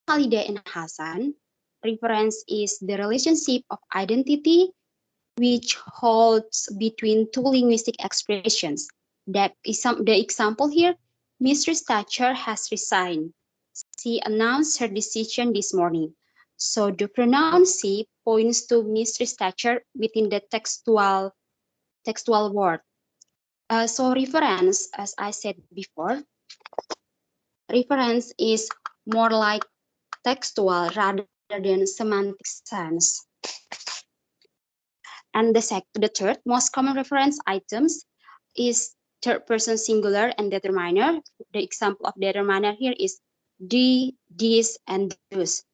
Khalida and Hassan, reference is the relationship of identity which holds between two linguistic expressions. The example here, Mistress Thatcher has resigned. She announced her decision this morning. So the pronoun she points to Mistress Thatcher within the textual word. So reference, as I said before, reference is more like textual rather than semantic sense. And the third most common reference items is third person singular and determiner. The example of determiner here is the, this, and those.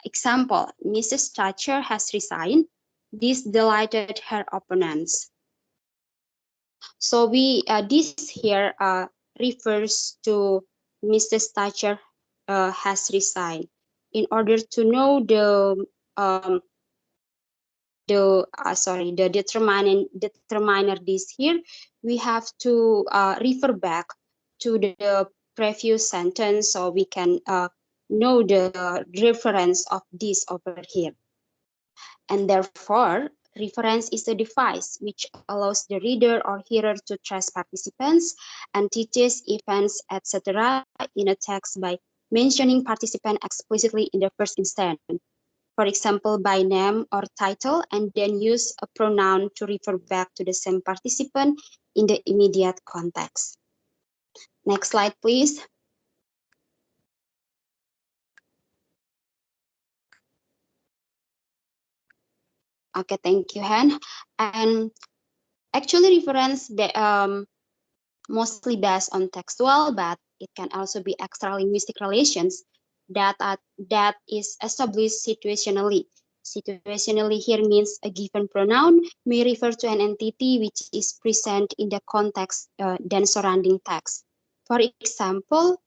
Example, Mrs. Thatcher has resigned. This delighted her opponents. So this here refers to Mrs. Thatcher has resigned. In order to know the determiner this here, we have to refer back to the previous sentence so we can know the reference of this over here. And therefore, reference is a device which allows the reader or hearer to trace participants, entities, events, etc. in a text by mentioning participant explicitly in the first instance. For example, by name or title, and then use a pronoun to refer back to the same participant in the immediate context. Next slide, please. Okay, thank you, Han. And actually, reference mostly based on textual, but it can also be extra linguistic relations that is established situationally. Situationally here means a given pronoun may refer to an entity which is present in the context than surrounding text. For example,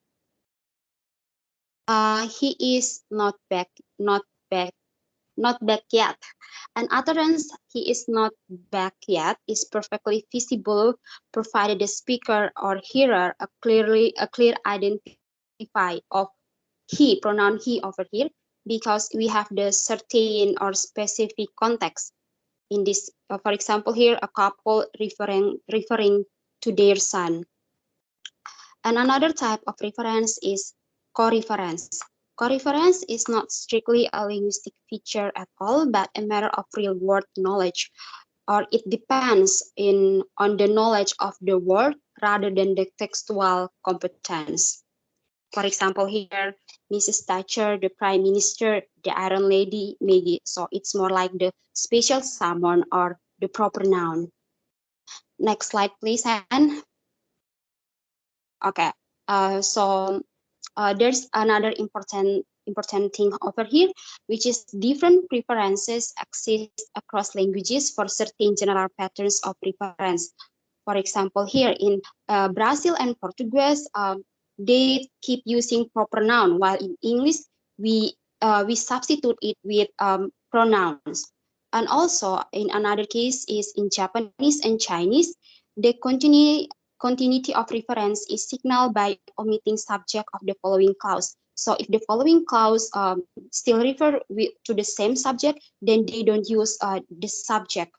he is not back, not back yet. An utterance, he is not back yet, is perfectly visible provided the speaker or hearer a clear identify of he, pronoun he over here, because we have the certain or specific context. In this, for example, here a couple referring to their son. And another type of reference is co-reference. Co-reference is not strictly a linguistic feature at all, but a matter of real-world knowledge, or it depends on the knowledge of the word rather than the textual competence. For example, here, Mrs. Thatcher, the Prime Minister, the Iron Lady, maybe. So it's more like the special someone or the proper noun. Next slide, please, Anne. Okay. There's another important thing over here, which is different preferences exist across languages for certain general patterns of preference. For example, here in Brazil and Portuguese, they keep using proper noun, while in English we substitute it with pronouns. And also in another case is in Japanese and Chinese, the continuity of reference is signaled by omitting subject of the following clause. So if the following clause still refer to the same subject, then they don't use the subject.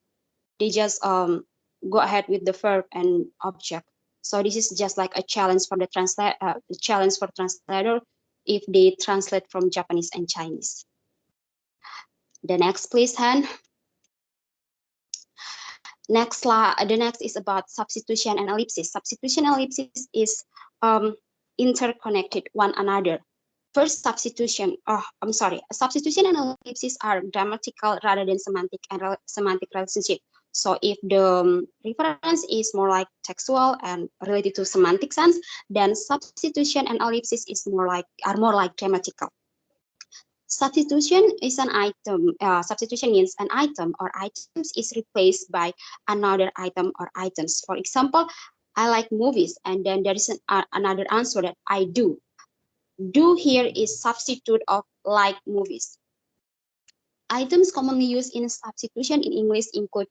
They just go ahead with the verb and object. So this is just like a challenge for the challenge for translator if they translate from Japanese and Chinese. The next, please, Han. The next is about substitution and ellipsis. Substitution and ellipsis is interconnected one another. First, substitution and ellipsis are grammatical rather than semantic relationship. So if the reference is more like textual and related to semantic sense, then substitution and ellipsis are more like grammatical. Substitution is an item. Substitution means an item or items is replaced by another item or items. For example, I like movies, and then there is another answer that I do. Do here is substitute of like movies. Items commonly used in substitution in English include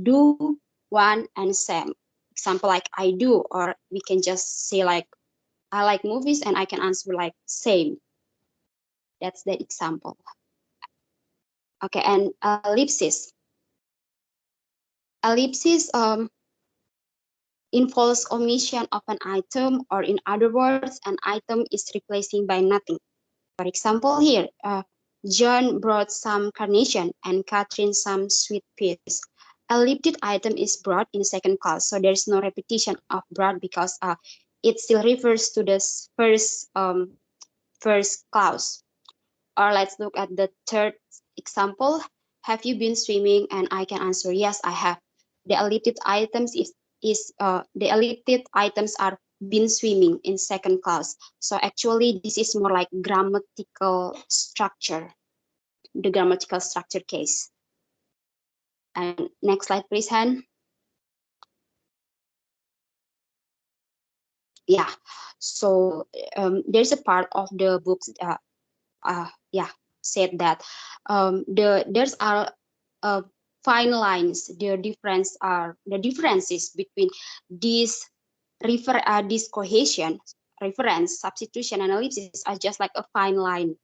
do, one, and same. Example like I do, or we can just say like I like movies and I can answer like same. That's the example. Okay, and ellipsis. Ellipsis involves omission of an item, or in other words, an item is replacing by nothing. For example, here, John brought some carnation and Catherine some sweet peas. Elliptic item is brought in second clause, so there's no repetition of brought because it still refers to the first clause. Or let's look at the third example. Have you been swimming? And I can answer yes, I have. The elliptic items the elliptic items are been swimming in second clause. So actually, this is more like grammatical structure, the grammatical structure case. And next slide, please, Han. Yeah. So there's a part of the books. Said that there's are fine lines. The differences between these this cohesion, reference, substitution, and ellipsis are just like a fine line.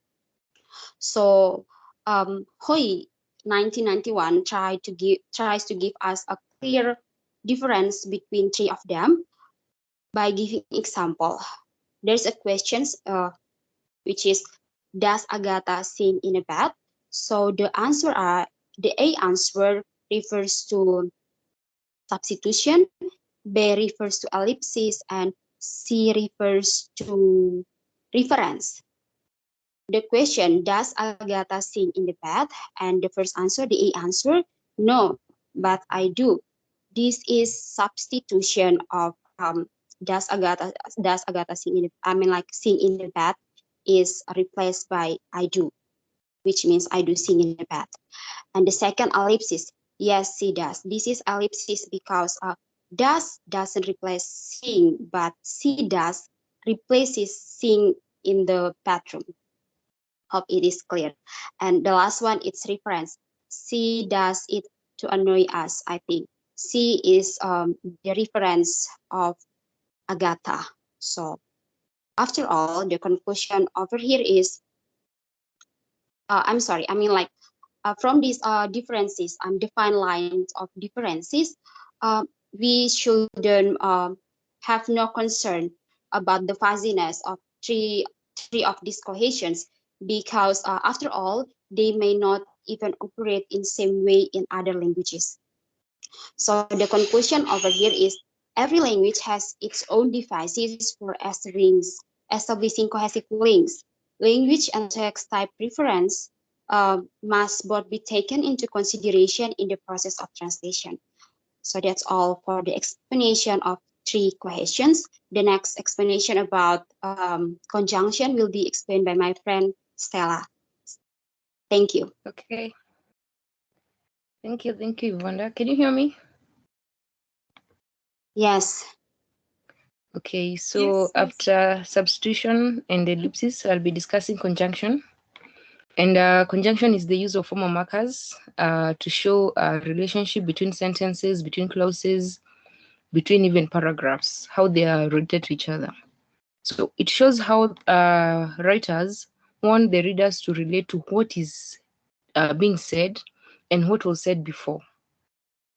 So Hoy 1991 tries to give us a clear difference between three of them by giving example. There's a question which is, does Agatha sing in a bath? So the A answer refers to substitution, B refers to ellipsis, and C refers to reference. The question, does Agatha sing in the bath? And the first answer, the A answer, no, but I do. This is substitution of does Agatha sing in sing in the bath is replaced by I do, which means I do sing in the bath. And the second ellipsis, yes, she does. This is ellipsis because does doesn't replace sing, but she does replaces sing in the bathroom. Hope it is clear. And the last one, it's reference. She does it to annoy us, I think. She is the reference of Agatha. So after all, the conclusion over here is, I'm sorry, from these differences and defined lines of differences, we shouldn't have no concern about the fuzziness of three of these cohesions, because after all, they may not even operate in same way in other languages. So the conclusion over here is, every language has its own devices for establishing cohesive links. Language and text type preference must both be taken into consideration in the process of translation. So that's all for the explanation of three cohesions. The next explanation about conjunction will be explained by my friend Stella. Thank you. Okay. Thank you, Wanda. Can you hear me? Yes. Okay, so yes. After substitution and ellipsis, I'll be discussing conjunction. And conjunction is the use of formal markers to show a relationship between sentences, between clauses, between even paragraphs, how they are related to each other. So it shows how writers want the readers to relate to what is being said and what was said before.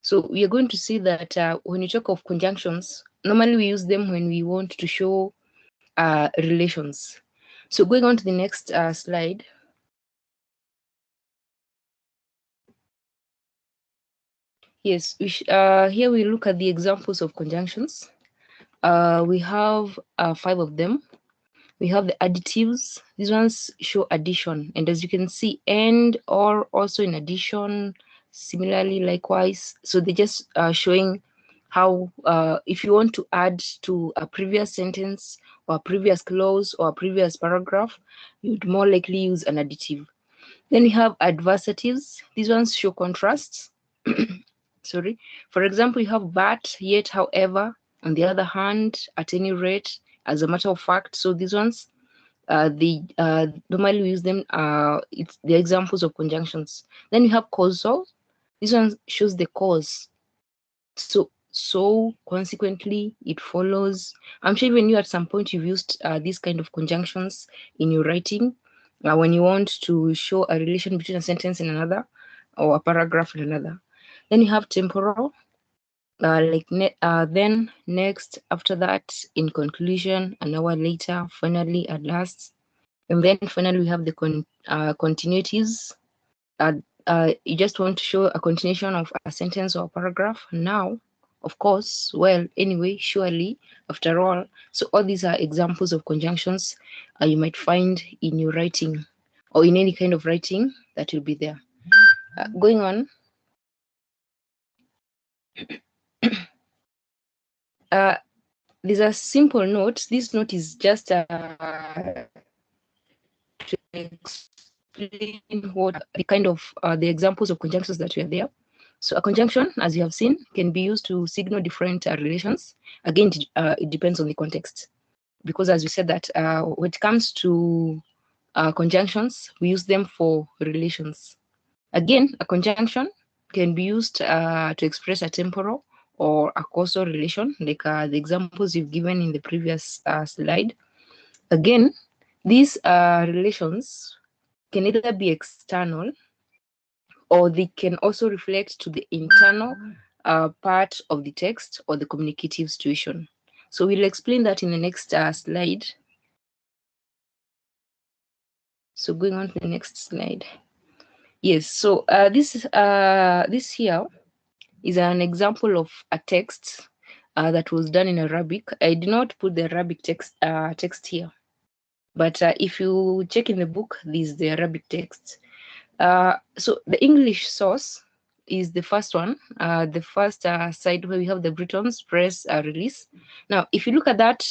So we are going to see that when you talk of conjunctions, normally we use them when we want to show relations. So going on to the next slide. Yes, here we look at the examples of conjunctions. We have 5 of them. We have the additives. These ones show addition. And as you can see, and, or, also in addition, similarly, likewise. So they're just showing how if you want to add to a previous sentence or a previous clause or a previous paragraph, you'd more likely use an additive. Then we have adversatives. These ones show contrasts. Sorry. For example, you have but, yet, however, on the other hand, at any rate, as a matter of fact. So these ones, normally we use them, it's the examples of conjunctions. Then you have causal. This one shows the cause. So consequently, it follows. I'm sure even you at some point you've used these kind of conjunctions in your writing. when you want to show a relation between a sentence and another or a paragraph and another. Then you have temporal, then, next, after that, in conclusion, an hour later, finally, at last. And then finally we have the continuities. You just want to show a continuation of a sentence or a paragraph. Now, of course, well, anyway, surely, after all. So all these are examples of conjunctions you might find in your writing or in any kind of writing that will be there. Going on. There's a simple note. This note is just to explain what the kind of the examples of conjunctions that were there. So a conjunction, as you have seen, can be used to signal different relations. Again, it depends on the context, because as we said that when it comes to conjunctions, we use them for relations. Again, a conjunction can be used to express a temporal or a causal relation, like the examples you've given in the previous slide. Again, these relations can either be external or they can also reflect to the internal part of the text or the communicative situation. So we'll explain that in the next slide. So going on to the next slide. Yes, so this here is an example of a text that was done in Arabic. I did not put the Arabic text here, but if you check in the book, this is the Arabic text. So the English source is the first one, the first side where we have the Britain's press release. Now, if you look at that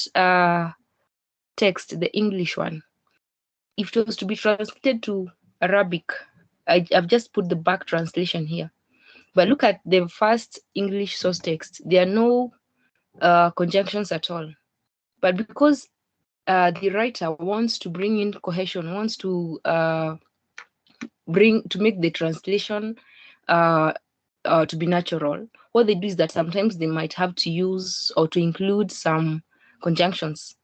text, the English one, if it was to be translated to Arabic, I've just put the back translation here. But look at the first English source text. There are no conjunctions at all. But because the writer wants to bring in cohesion, wants to make the translation to be natural, what they do is that sometimes they might have to use or to include some conjunctions.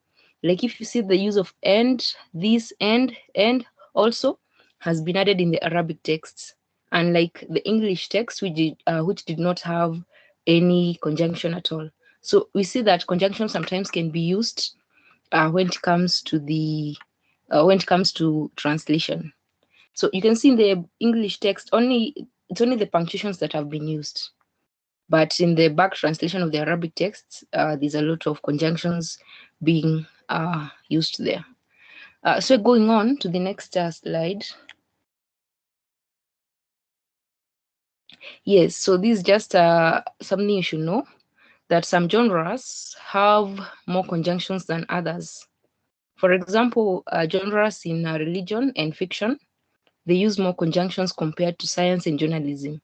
Like if you see the use of and, this, and also has been added in the Arabic texts, unlike the English text, which did not have any conjunction at all. So we see that conjunction sometimes can be used when it comes to translation. So you can see in the English text, it's only the punctuations that have been used. But in the back translation of the Arabic text, there's a lot of conjunctions being used there. So going on to the next slide. Yes, so this is just something you should know, that some genres have more conjunctions than others. For example, genres in religion and fiction, they use more conjunctions compared to science and journalism.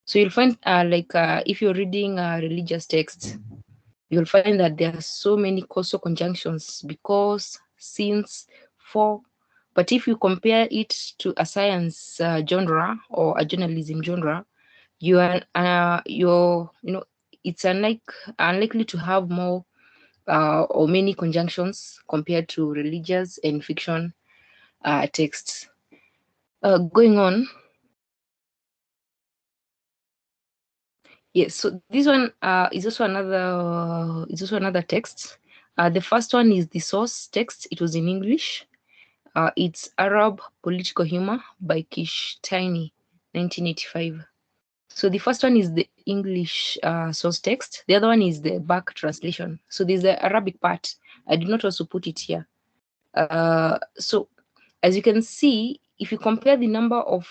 So you'll find if you're reading religious texts, you'll find that there are so many causal conjunctions: because, since, for. But if you compare it to a science genre or a journalism genre, it's unlikely to have more or many conjunctions compared to religious and fiction texts. Going on. Yes, so this one is also another text. The first one is the source text. It was in English. It's Arab Political Humor by Kishtani, 1985. So the first one is the English source text. The other one is the back translation. So there's the Arabic part. I did not also put it here. So as you can see, if you compare the number of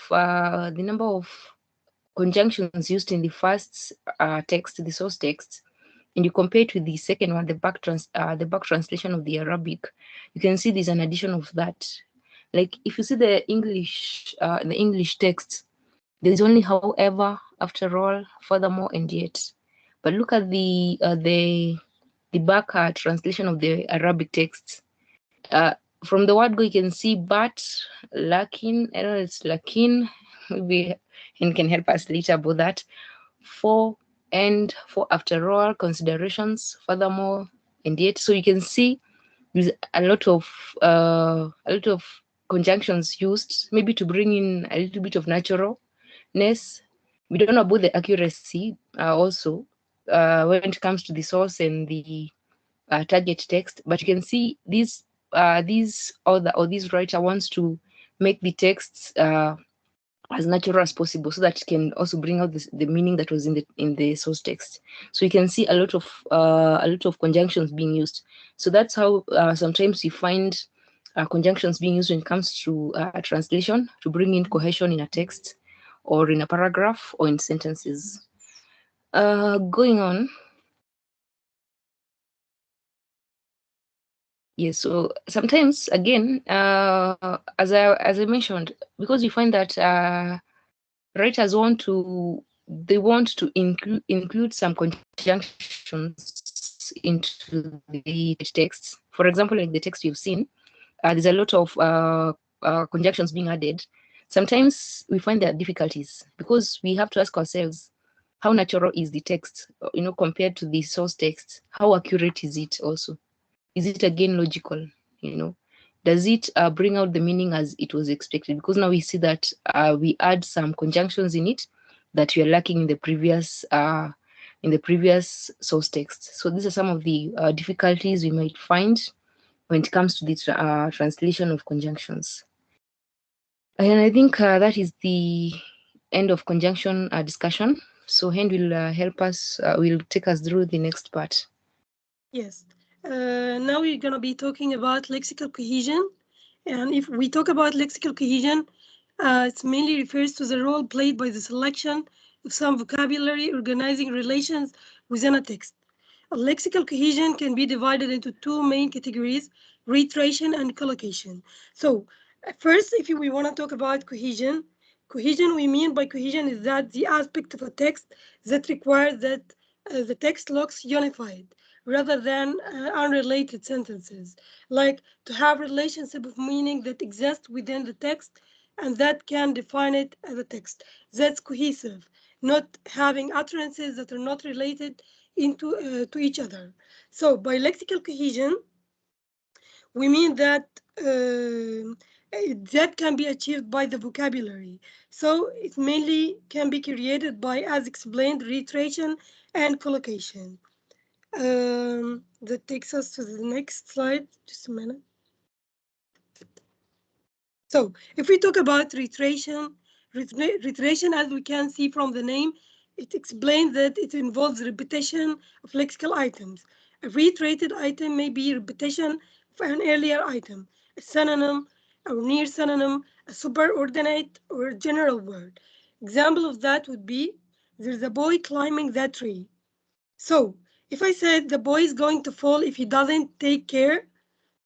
conjunctions used in the first text, the source text, and you compare it with the second one, the back translation of the Arabic, you can see there's an addition of that. Like if you see the English text, there is only however, after all, furthermore, and yet. But look at the back translation of the Arabic text. From the word go, you can see but, lakin, I don't know, it's lakin, maybe and can help us later about that. For, and, for, after all, considerations, furthermore, and yet. So you can see there's a lot of conjunctions used, maybe to bring in a little bit of naturalness. We don't know about the accuracy also when it comes to the source and the target text, but you can see these author or this writer wants to make the texts as natural as possible, so that it can also bring out the meaning that was in the source text. So you can see a lot of conjunctions being used. So that's how sometimes you find conjunctions being used when it comes to translation, to bring in cohesion in a text or in a paragraph or in sentences. Going on. Yes, so sometimes again, as I mentioned, because we find that writers they want to include some conjunctions into the text. For example, like the text you've seen, there's a lot of conjunctions being added. Sometimes we find there are difficulties because we have to ask ourselves, how natural is the text, compared to the source text? How accurate is it also? Is it again logical? Does it bring out the meaning as it was expected? Because now we see that we add some conjunctions in it that we are lacking in the previous source text. So these are some of the difficulties we might find when it comes to the translation of conjunctions. And I think that is the end of conjunction discussion. So Hen will help us, will take us through the next part. Yes. Now we're going to be talking about lexical cohesion. And if we talk about lexical cohesion, it mainly refers to the role played by the selection of some vocabulary organizing relations within a text. A lexical cohesion can be divided into two main categories, reiteration and collocation. So first, if we want to talk about cohesion, we mean by cohesion is that the aspect of a text that requires that the text looks unified rather than unrelated sentences, like to have relationship of meaning that exists within the text and that can define it as a text. That's cohesive, not having utterances that are not related to each other. So by lexical cohesion, we mean that that can be achieved by the vocabulary. So it mainly can be created by, as explained, reiteration and collocation. That takes us to the next slide. Just a minute. So if we talk about reiteration, as we can see from the name, it explains that it involves repetition of lexical items. A reiterated item may be repetition of an earlier item, a synonym, a near synonym, a superordinate, or a general word. Example of that would be, there's a boy climbing that tree. So if I said the boy is going to fall if he doesn't take care,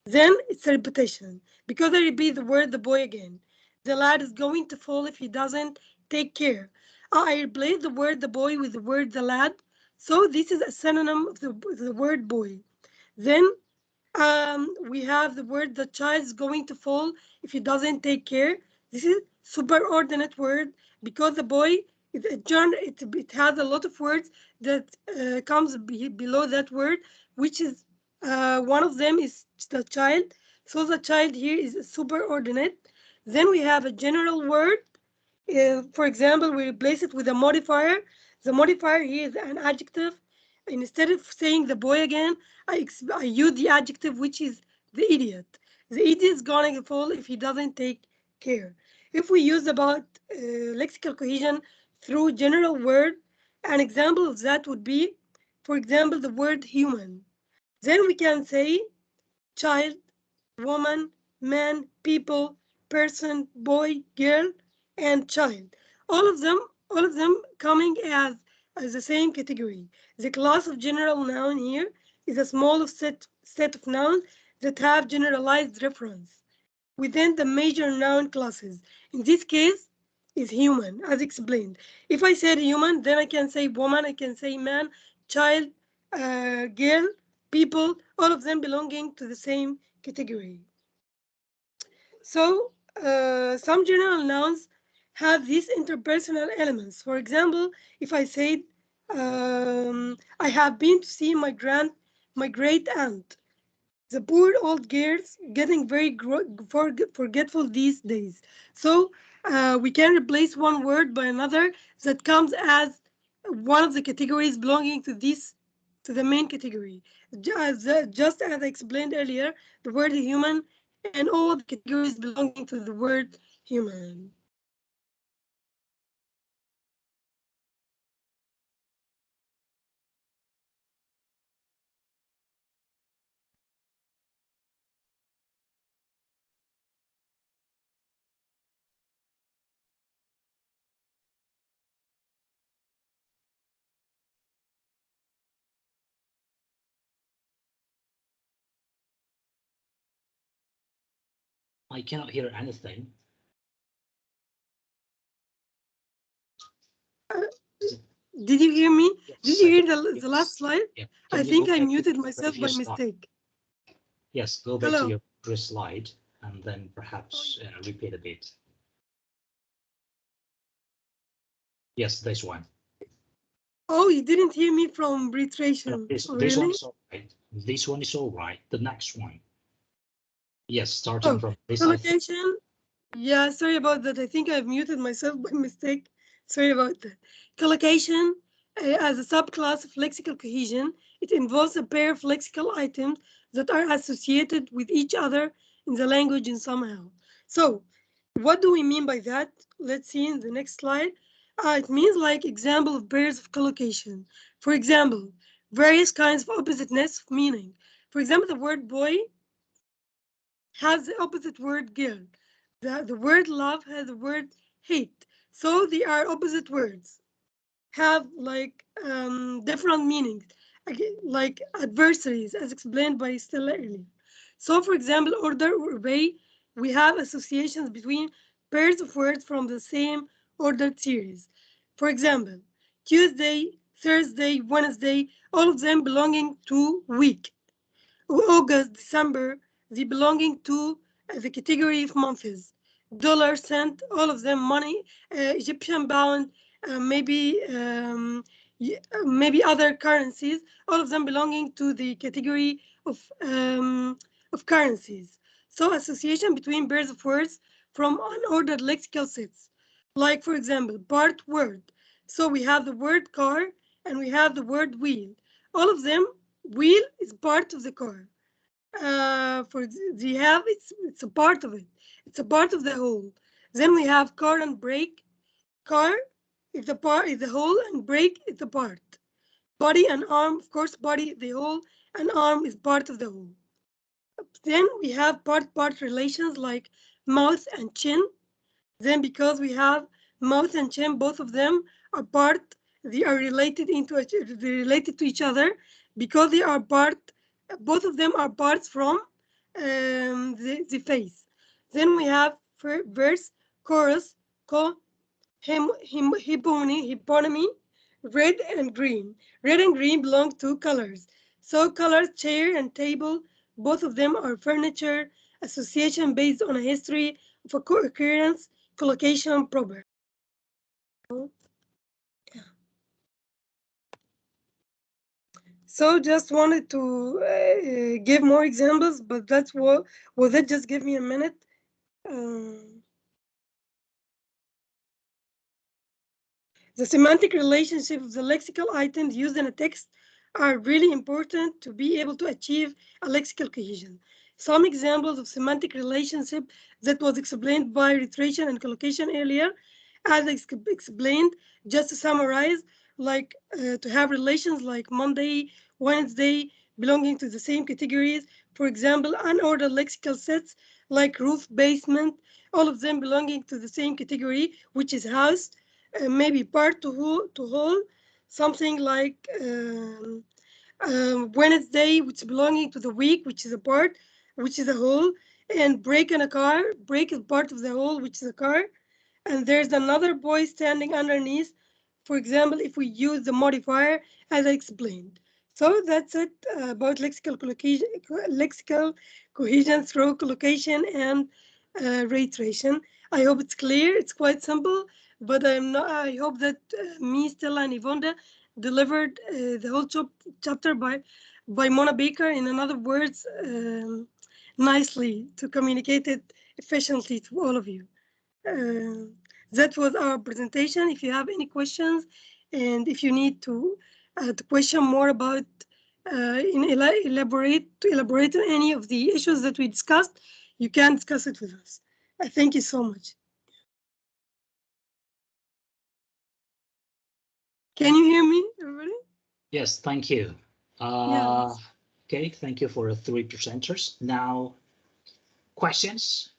then it's a repetition. Because I repeat the word the boy again. The lad is going to fall if he doesn't take care. I replace the word the boy with the word the lad. So this is a synonym of the word boy. Then we have the word the child is going to fall if he doesn't take care. This is superordinate word because the boy it has a lot of words that comes below that word, which is one of them is the child. So the child here is a superordinate. Then we have a general word. For example, we replace it with a modifier. The modifier here is an adjective. Instead of saying the boy again, I use the adjective, which is the idiot. The idiot is going to fall if he doesn't take care. If we use about lexical cohesion through general word, an example of that would be, for example, the word human. Then we can say child, woman, man, people, person, boy, girl, and child. All of them coming as the same category. The class of general noun here is a small set of nouns that have generalized reference within the major noun classes. In this case, is human, as explained. If I said human, then I can say woman, I can say man, child, girl, people, all of them belonging to the same category. So some general nouns have these interpersonal elements. For example, if I said, I have been to see my great aunt. The poor old girls getting very forgetful these days. So we can replace one word by another that comes as one of the categories belonging to this to the main category. Just as I explained earlier, the word human and all the categories belonging to the word human. I cannot hear anything. Uh, did you hear me? Yes, Did you hear yes. the last slide? Yeah. I Can you go think I back to muted the myself by previous slide? mistake. Yes, go back to Hello. your previous slide and then perhaps repeat a bit. Yes, this one. Oh, you didn't hear me from No, reiteration. this one Really? is all right. This one is all right. The next one. Yes, starting Oh, from this. collocation. Yeah, sorry about that. I think I've muted myself by mistake. Sorry about that. Collocation, as a subclass of lexical cohesion, it involves a pair of lexical items that are associated with each other in the language in somehow. So, what do we mean by that? Let's see in the next slide. It means like example of pairs of collocation. For example, various kinds of oppositeness of meaning. For example, the word boy has the opposite word girl. The word love has the word hate. So they are opposite words, have like different meanings, like adversaries, as explained by Stella earlier. So, for example, order or obey, we have associations between pairs of words from the same ordered series. For example, Tuesday, Thursday, Wednesday, all of them belonging to week. August, December, the belonging to the category of months. Dollar, cent, all of them money, Egyptian pound, maybe other currencies, all of them belonging to the category of currencies. So association between pairs of words from unordered lexical sets. Like for example, part word. So we have the word car and we have the word wheel. All of them, wheel is part of the car. They have it's a part of it. It's a part of the whole. Then we have car and brake. Car is the part is the whole and brake is the part. Body and arm, of course, body the whole and arm is part of the whole. Then we have part relations like mouth and chin. Then because we have mouth and chin, both of them are part. They are they're related to each other because they are part. Both of them are parts from the face. Then we have verse, chorus, hyponymy, red and green. Red and green belong to colors. So colors, chair and table, both of them are furniture, association based on a history of a co-occurrence, collocation proper. So just wanted to give more examples, but that's what, will that just give me a minute? The semantic relationship of the lexical items used in a text are really important to be able to achieve a lexical cohesion. Some examples of semantic relationship that was explained by reiteration and collocation earlier, as explained, just to summarize, like to have relations like Monday, Wednesday, belonging to the same categories. For example, unordered lexical sets like roof, basement, all of them belonging to the same category, which is house, maybe part to whole, something like Wednesday, which is belonging to the week, which is a part, which is a whole, and break in a car, break is part of the whole, which is a car, and there's another boy standing underneath, for example, if we use the modifier as I explained. So that's it about lexical cohesion through collocation and reiteration. I hope it's clear. It's quite simple, but I'm not. I hope that me, Stella, and Yvonne delivered the whole chapter by Mona Baker. In other words, nicely to communicate it efficiently to all of you. That was our presentation. If you have any questions, and if you need to question more about elaborate on any of the issues that we discussed, you can discuss it with us. I thank you so much. Can you hear me, everybody? Yes, thank you. Yeah. Okay, thank you for the three presenters. Now, questions?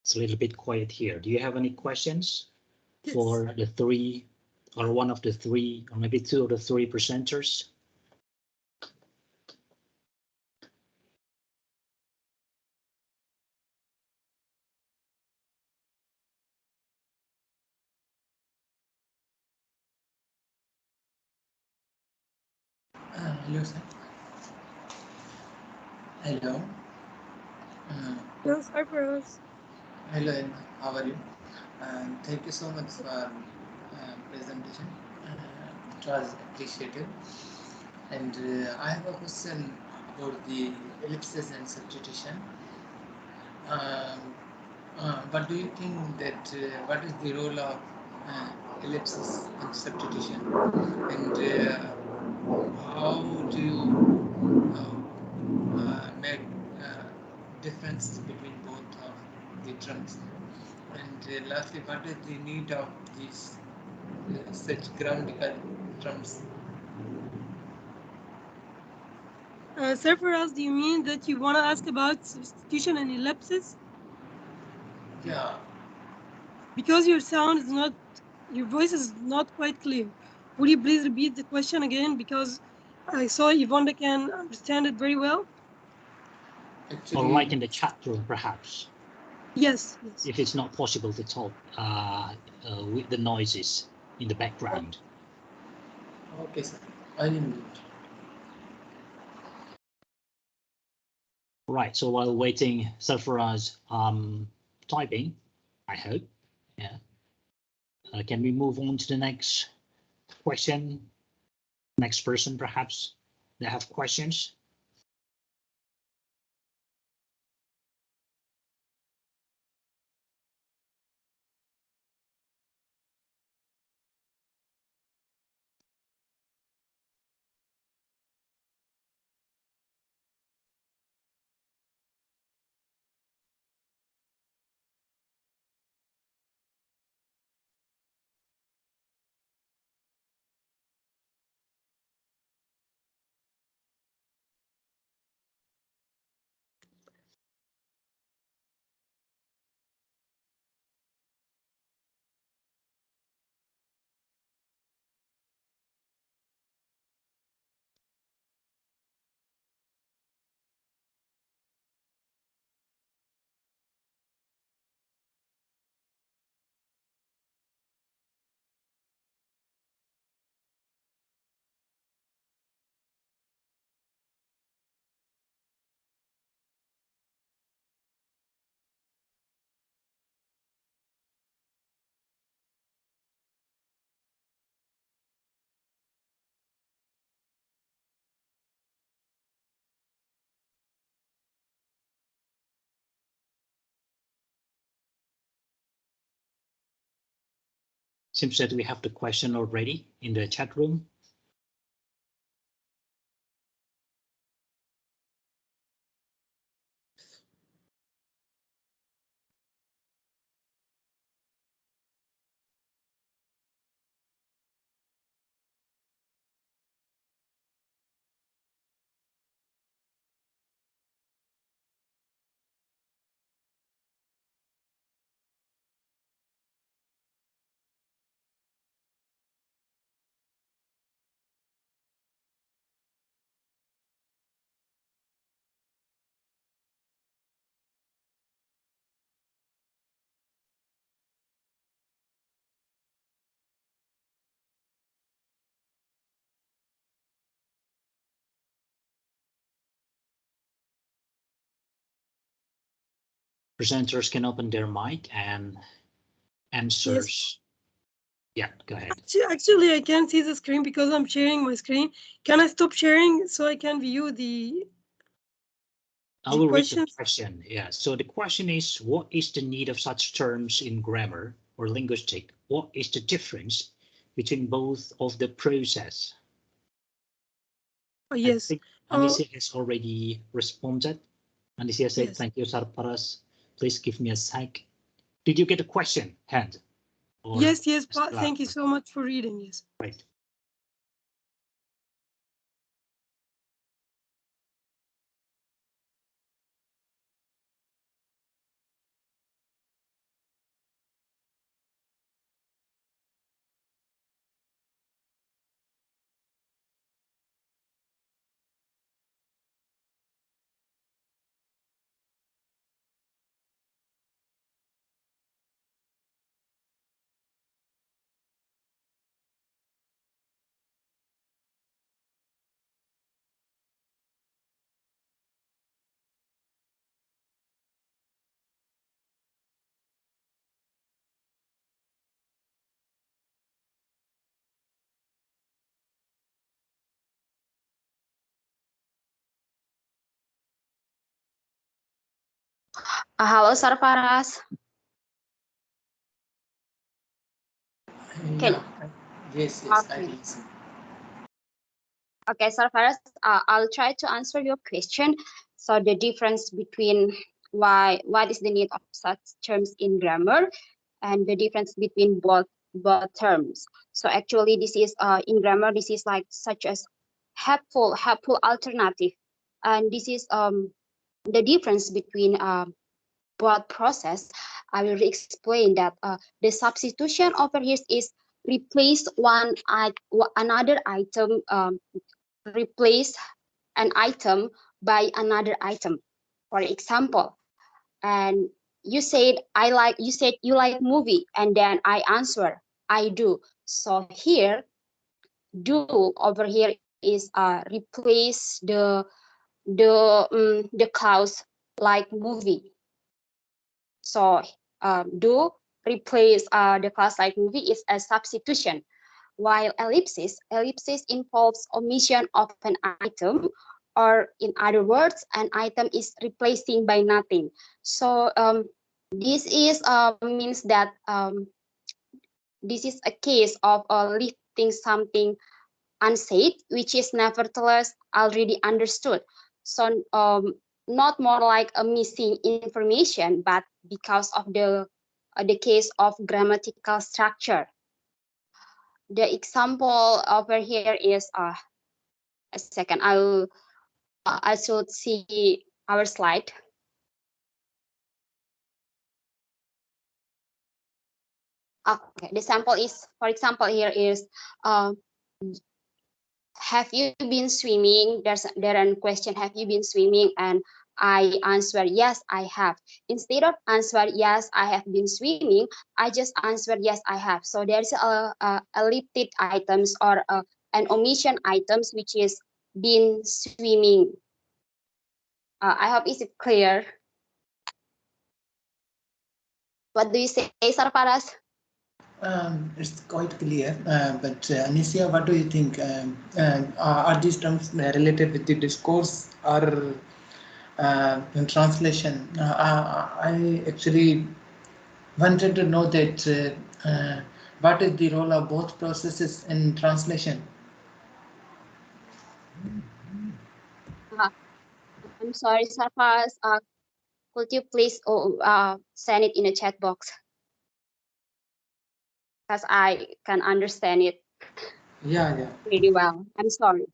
It's a little bit quiet here. Do you have any questions Yes. for the three, or one of the three, or maybe two of the three presenters? Hello, sir. Hello. Yes, Cyprus. Hello, Emma. How are you? Thank you so much for presentation. It was appreciated. And I have a question about the ellipses and substitution. What do you think that what is the role of ellipses and substitution, and how do you make difference between both of the terms? And lastly, what is the need of these such grammatical terms? Cyprus, do you mean that you want to ask about substitution and ellipsis? Yeah. Because your sound is not, your voice is not quite clear. Would you please repeat the question again? Because I saw Yvonne can understand it very well. Actually, Or write in the chat room, perhaps, Yes, yes. if it's not possible to talk with the noises in the background. okay, sir. I will do it. Right, so while waiting Sarfraz typing, I hope, yeah. Can we move on to the next question? Next person, perhaps, they have questions. Seems that we have the question already in the chat room. presenters can open their mic and answers. Yeah, go ahead. Actually, I can't see the screen because I'm sharing my screen. Can I stop sharing so I can view I will read the questions? question. Yeah. So the question is, what is the need of such terms in grammar or linguistic? What is the difference between both of the process? Yes. I think Anisia has already responded. Anisia said, Yes. thank you, Sarparas. Please give me a sec. Did you get a question, Hand? Or Yes, thank you so much for reading. Yes. Right. Hello, Sarfaraz. Can- Yeah. Yes, I Okay. listen. Okay, Sarfaraz, I'll try to answer your question. So the difference between what is the need of such terms in grammar and the difference between both terms. So actually this is in grammar, this is like such as helpful alternative. And this is the difference between both process. I will explain that the substitution over here is replace another item, replace an item by another item. For example, and you said you like movie, and then I answer I do. So here do over here is replace the clause like movie. So do replace the clause like movie is a substitution, while ellipsis involves omission of an item, or in other words, an item is replacing by nothing. So this is means that this is a case of lifting something unsaid, which is nevertheless already understood. So not more like a missing information, but because of the case of grammatical structure. The example over here is a second. I should see our slide. Okay, the sample is, for example, here is have you been swimming? There a question, have you been swimming? And I answer yes, I have. Instead of answer yes, I have been swimming, I just answer yes, I have. So there's a elliptic items or an omission items which is been swimming. I hope it's clear. What do you say, Sarparas? It's quite clear, but Anisia, what do you think? Are these terms related with the discourse or in translation? I actually wanted to know that what is the role of both processes in translation? I'm sorry, Sarparas. Could you please send it in a chat box? Because I can understand it Yeah. really well. I'm sorry.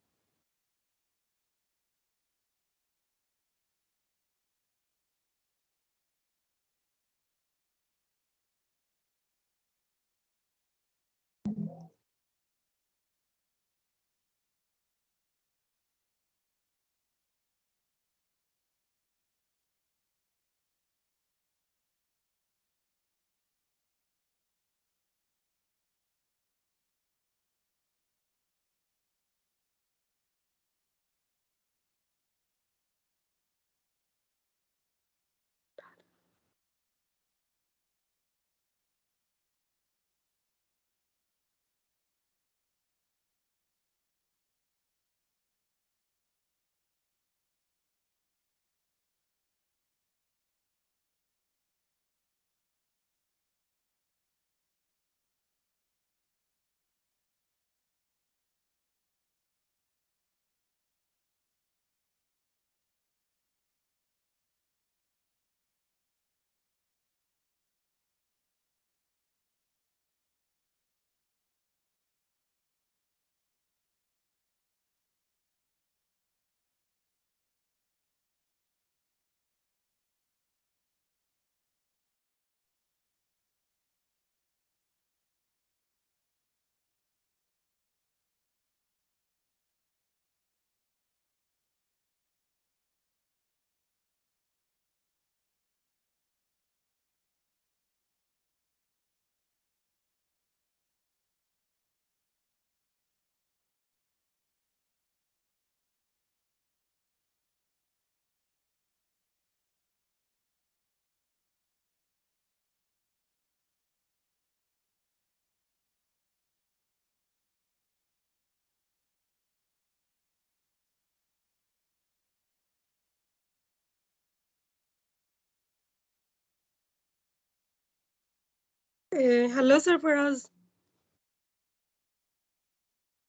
Hello, Sarfaraz.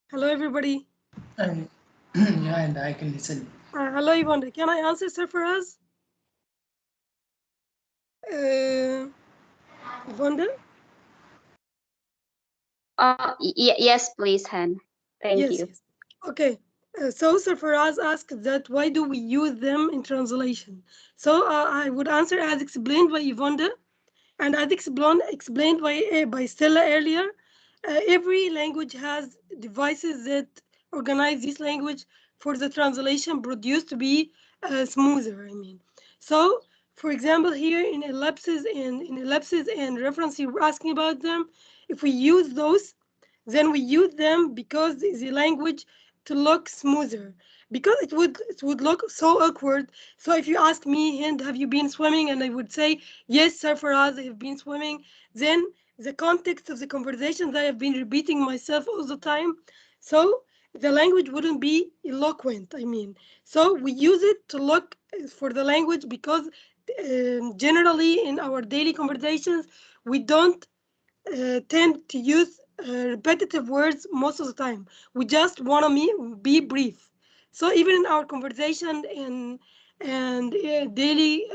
Hello, everybody. And yeah, and I can listen. Hello, Yvonne. Can I answer, Sarfaraz? Yvonne? Yes, please, Han. Thank Yes, you. yes. Okay. So Sarfaraz asked that why do we use them in translation? So I would answer as explained by Yvonne and as explained by Stella earlier. Every language has devices that organize this language for the translation produced to be smoother. I mean, so for example, here in ellipses and reference, you were asking about them. If we use those, then we use them because the language to look smoother, because it would look so awkward. So if you ask me, Hind, have you been swimming, and I would say yes, Sarfaraz, I have been swimming, then the context of the conversation that I have been repeating myself all the time, so the language wouldn't be eloquent. I mean, so we use it to look for the language because generally in our daily conversations we don't tend to use repetitive words most of the time. We just want to be brief. So even in our conversation and daily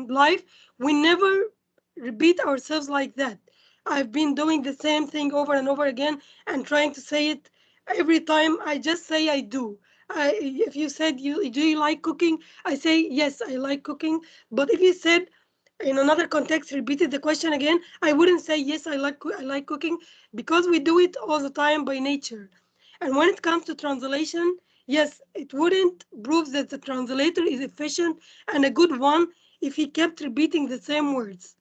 life, we never repeat ourselves like that. I've been doing the same thing over and over again and trying to say it every time. I just say I do. If you said do you like cooking, I say yes, I like cooking. But if you said in another context repeated the question again, I wouldn't say yes, I like cooking, because we do it all the time by nature. And when it comes to translation, yes, it wouldn't prove that the translator is efficient and a good one if he kept repeating the same words.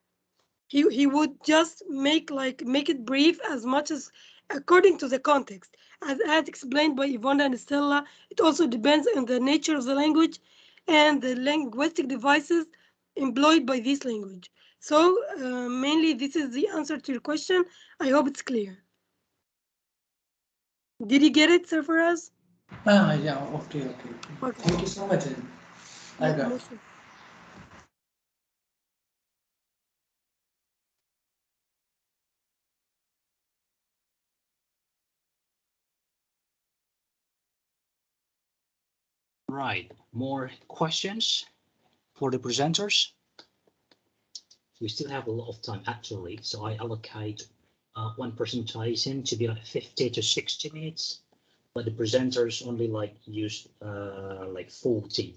He would just make it brief as much as according to the context. As explained by Yvonne and Stella, it also depends on the nature of the language and the linguistic devices employed by this language. So mainly this is the answer to your question. I hope it's clear. Did you get it, Sarfaraz? Yeah, okay. Okay. Thank you so much. I Yeah, got it. most of- Right, more questions for the presenters? We still have a lot of time actually, so I allocate one presentation to be like 50 to 60 minutes, but the presenters only like use like 40,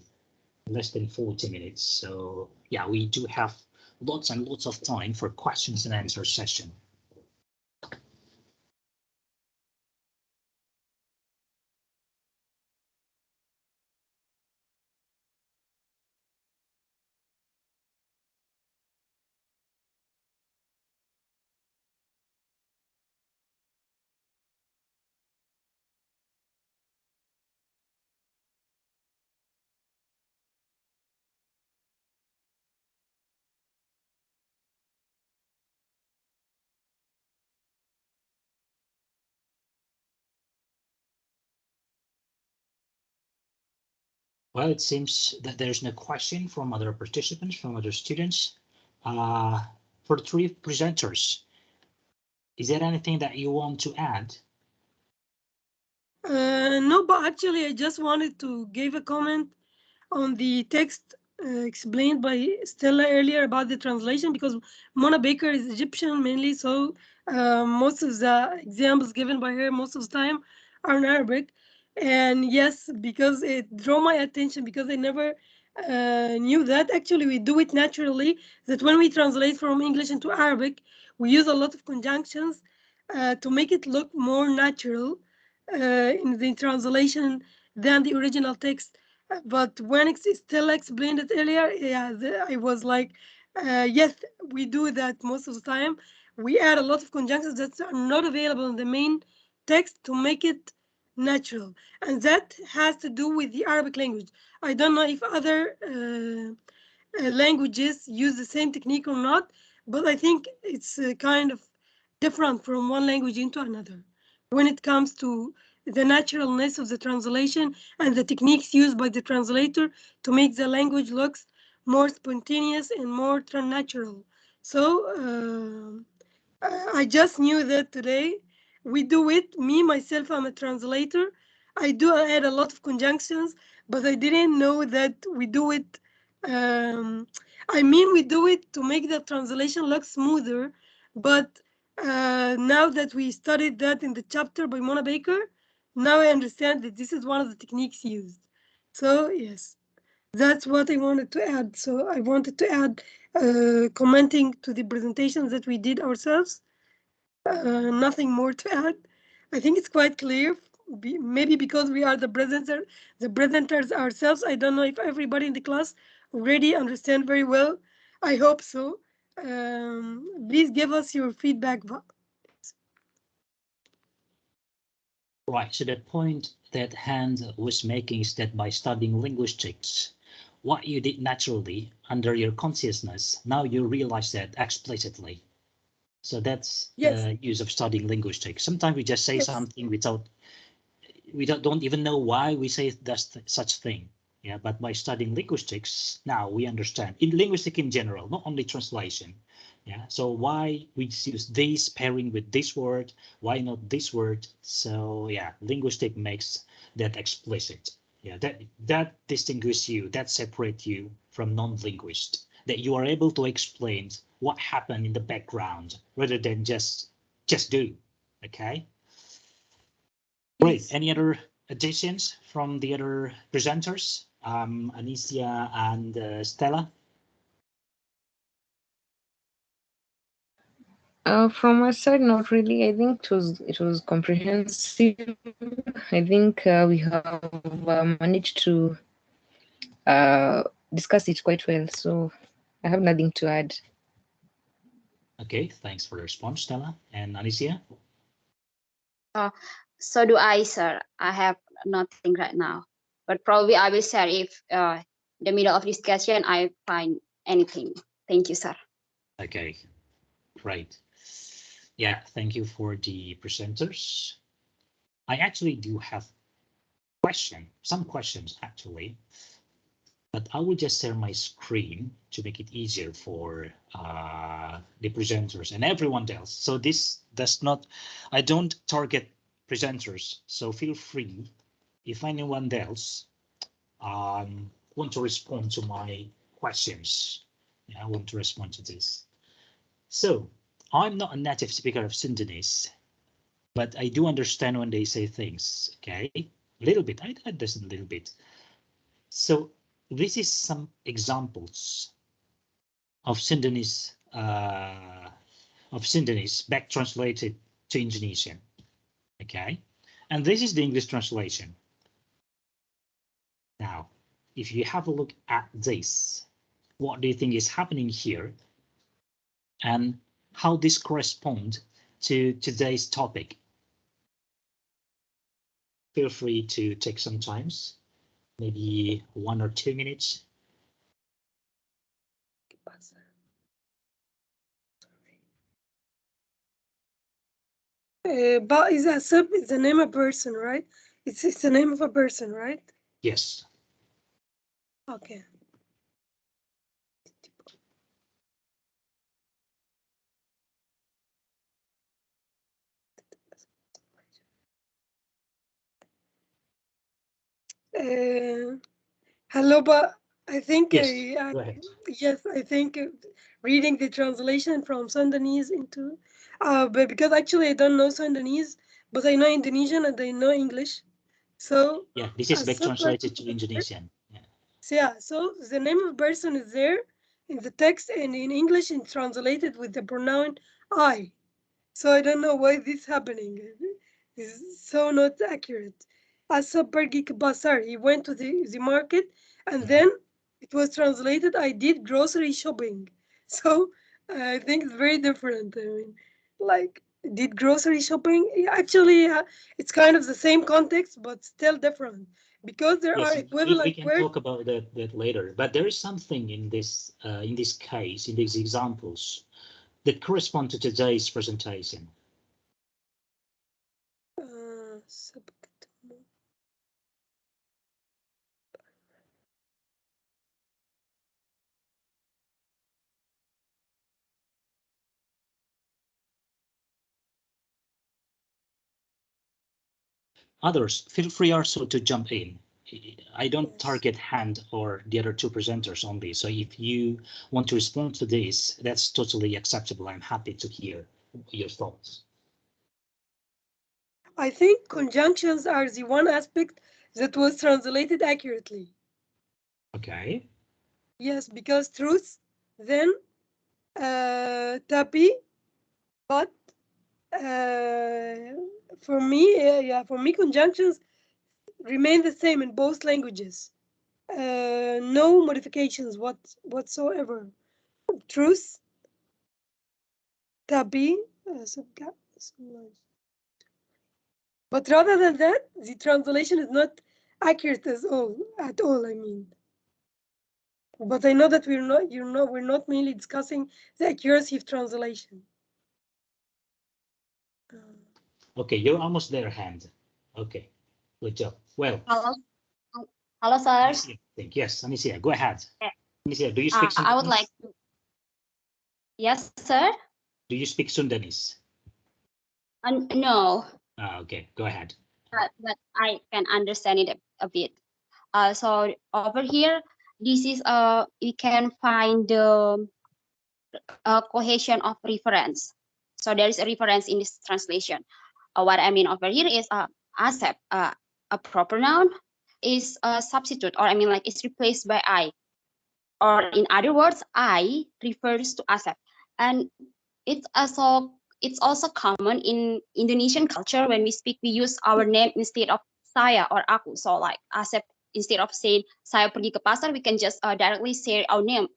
less than 40 minutes. So yeah, we do have lots and lots of time for questions and answer session. Well, it seems that there's no question from other participants, from other students. For the three presenters, is there anything that you want to add? No, but actually, I just wanted to give a comment on the text explained by Stella earlier about the translation, because Mona Baker is Egyptian mainly, so most of the examples given by her most of the time are in Arabic. And yes, because it drew my attention, because I never knew that actually we do it naturally, that when we translate from English into Arabic, we use a lot of conjunctions to make it look more natural in the translation than the original text. But when Stella explained it earlier, yeah, I was like, yes, we do that most of the time. We add a lot of conjunctions that are not available in the main text to make it natural. And that has to do with the Arabic language. I don't know if other languages use the same technique or not, but I think it's kind of different from one language into another when it comes to the naturalness of the translation and the techniques used by the translator to make the language looks more spontaneous and more natural. So I just knew that today. We do it. Me, myself, I'm a translator. I do add a lot of conjunctions, but I didn't know that we do it. I mean, we do it to make the translation look smoother. But now that we studied that in the chapter by Mona Baker, now I understand that this is one of the techniques used. So, yes, that's what I wanted to add. So I wanted to add commenting to the presentations that we did ourselves. Nothing more to add. I think it's quite clear. Maybe because we are the presenters ourselves. I don't know if everybody in the class already understand very well. I hope so. Please give us your feedback. Right, so the point that Hans was making is that by studying linguistics, what you did naturally under your consciousness, now you realize that explicitly. So that's Yes. the use of studying linguistics. Sometimes we just say Yes. something without, we don't even know why we say such thing. Yeah, but by studying linguistics, now we understand in linguistics in general, not only translation. Yeah, so why we use this pairing with this word, why not this word? So yeah, linguistic makes that explicit. Yeah, that distinguishes you, that separates you from non-linguist, that you are able to explain what happened in the background rather than just do. Okay. Great. Yes. Any other additions from the other presenters, Anicia and Stella? From my side, not really. I think it was comprehensive. I think we have managed to discuss it quite well. So I have nothing to add. Okay, thanks for the response, Stella. And Anicia? So do I, sir. I have nothing right now, but probably I will share if the middle of discussion I find anything. Thank you, sir. Okay, great. Yeah, thank you for the presenters. I actually do have some questions actually, but I will just share my screen to make it easier for the presenters and everyone else. So this does not, I don't target presenters, so feel free if anyone else want to respond to my questions. Yeah, I want to respond to this. So I'm not a native speaker of Sundanese, but I do understand when they say things. Okay, a little bit. I understand a little bit. So this is some examples of Sundanese back translated to Indonesian. Okay, and this is the English translation. Now, if you have a look at this, what do you think is happening here? And how this corresponds to today's topic? Feel free to take some time, maybe 1 or 2 minutes. But is a sub is the name of a person, right? It's the name of a person, right? Yes. Okay. Hello, but I think Yes. Go ahead. yes, I think reading the translation from Sundanese into, but because actually I don't know Sundanese, but I know Indonesian and I know English, so Yeah, this is back sub translated to Indonesian. Yeah. so yeah, so the name of person is there in the text, and in English it's translated with the pronoun I. So I don't know why this happening. This is so not accurate. Asa pergi ke pasar. He went to the market, and then it was translated, I did grocery shopping. So I think it's very different. I mean, like, did grocery shopping. Actually, it's kind of the same context, but still different because there Yes, are we equivalent can words. talk about that later. But there is something in this case, in these examples, that correspond to today's presentation. Others, feel free also to jump in. I don't Yes. target Hand or the other two presenters only. So if you want to respond to this, that's totally acceptable. I'm happy to hear your thoughts. I think conjunctions are the one aspect that was translated accurately. Okay. Yes, because truth, then tapi, but for me, for me, conjunctions remain the same in both languages. No modifications whatsoever. Truth, tapi, but rather than that, the translation is not accurate at all. I mean, but I know that we're not mainly discussing the accuracy of translation. Okay, you're almost there, Hand. Okay, good job. Well, Hello, sir. Anicia, yes, Anicia, go ahead. Yeah. Anicia, do you speak Sundanese? I would like to. Yes, sir. Do you speak Sundanese? No, Okay, go ahead. but I can understand it a bit. So over here, this is we can find the cohesion of reference. So there is a reference in this translation. What I mean over here is accept a proper noun is a substitute, or I mean like it's replaced by I, or in other words, I refers to accept, and it's also common in Indonesian culture. When we speak, we use our name instead of saya or aku. So like accept, instead of saying saya pergi ke pasar, we can just directly say our name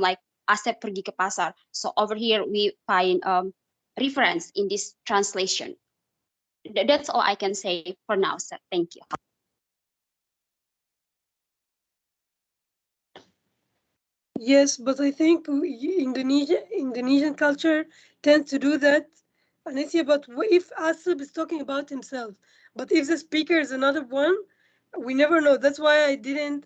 like Asep pergi ke pasar. So over here we find reference in this translation. That's all I can say for now, sir. Thank you. Yes, but I think Indonesian culture tends to do that. Anicia, but if Asib is talking about himself, but if the speaker is another one, we never know. That's why I didn't.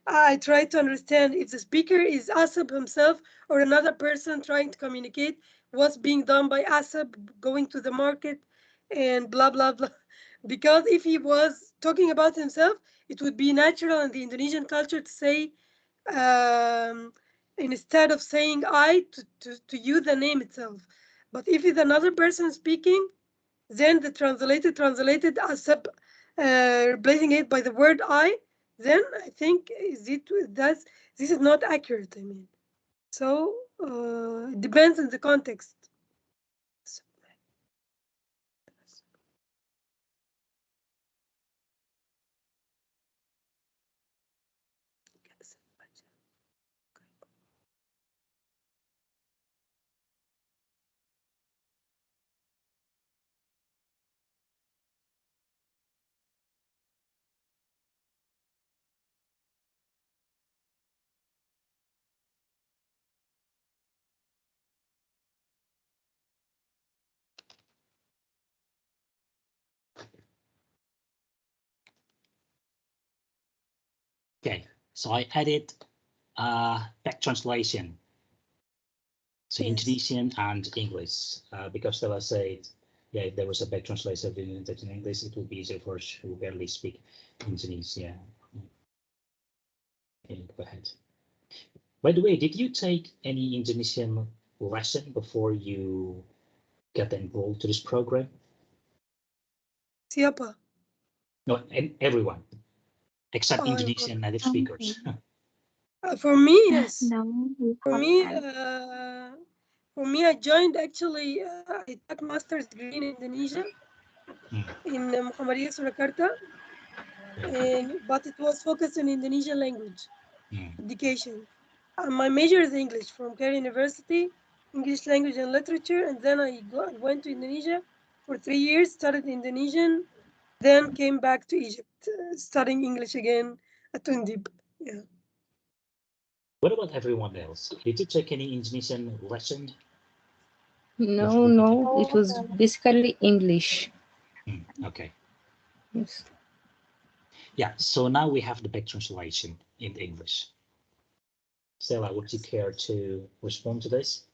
I try to understand if the speaker is Asab himself or another person trying to communicate what's being done by Asab going to the market and blah blah blah. Because if he was talking about himself, it would be natural in the Indonesian culture to say, instead of saying I, to use the name itself. But if it's another person speaking, then the translated Asab, replacing it by the word I, then I think this is not accurate. I mean, so it depends on the context. Okay, so I added back translation. So Yes. Indonesian and English, because Stella said, yeah, if there was a back translation in English, it would be easier for us who barely speak Indonesian. Okay, go ahead. By the way, did you take any Indonesian lesson before you got enrolled to this program? Siapa? No, everyone, except Oh, Indonesian native speakers. For me, yes. No, For me, I joined actually. I took master's degree in Indonesia, in Muhammadiyah Surakarta, but it was focused on Indonesian language education. My major is English from Cairo University, English language and literature, and then I went to Indonesia for 3 years, studied Indonesian, then came back to Egypt, studying English again at Undip. Yeah. What about everyone else? Did you take any Indonesian lesson? No, it was basically English. Okay. Yes. Yeah, so now we have the back translation in English. Stella, would you care to respond to this?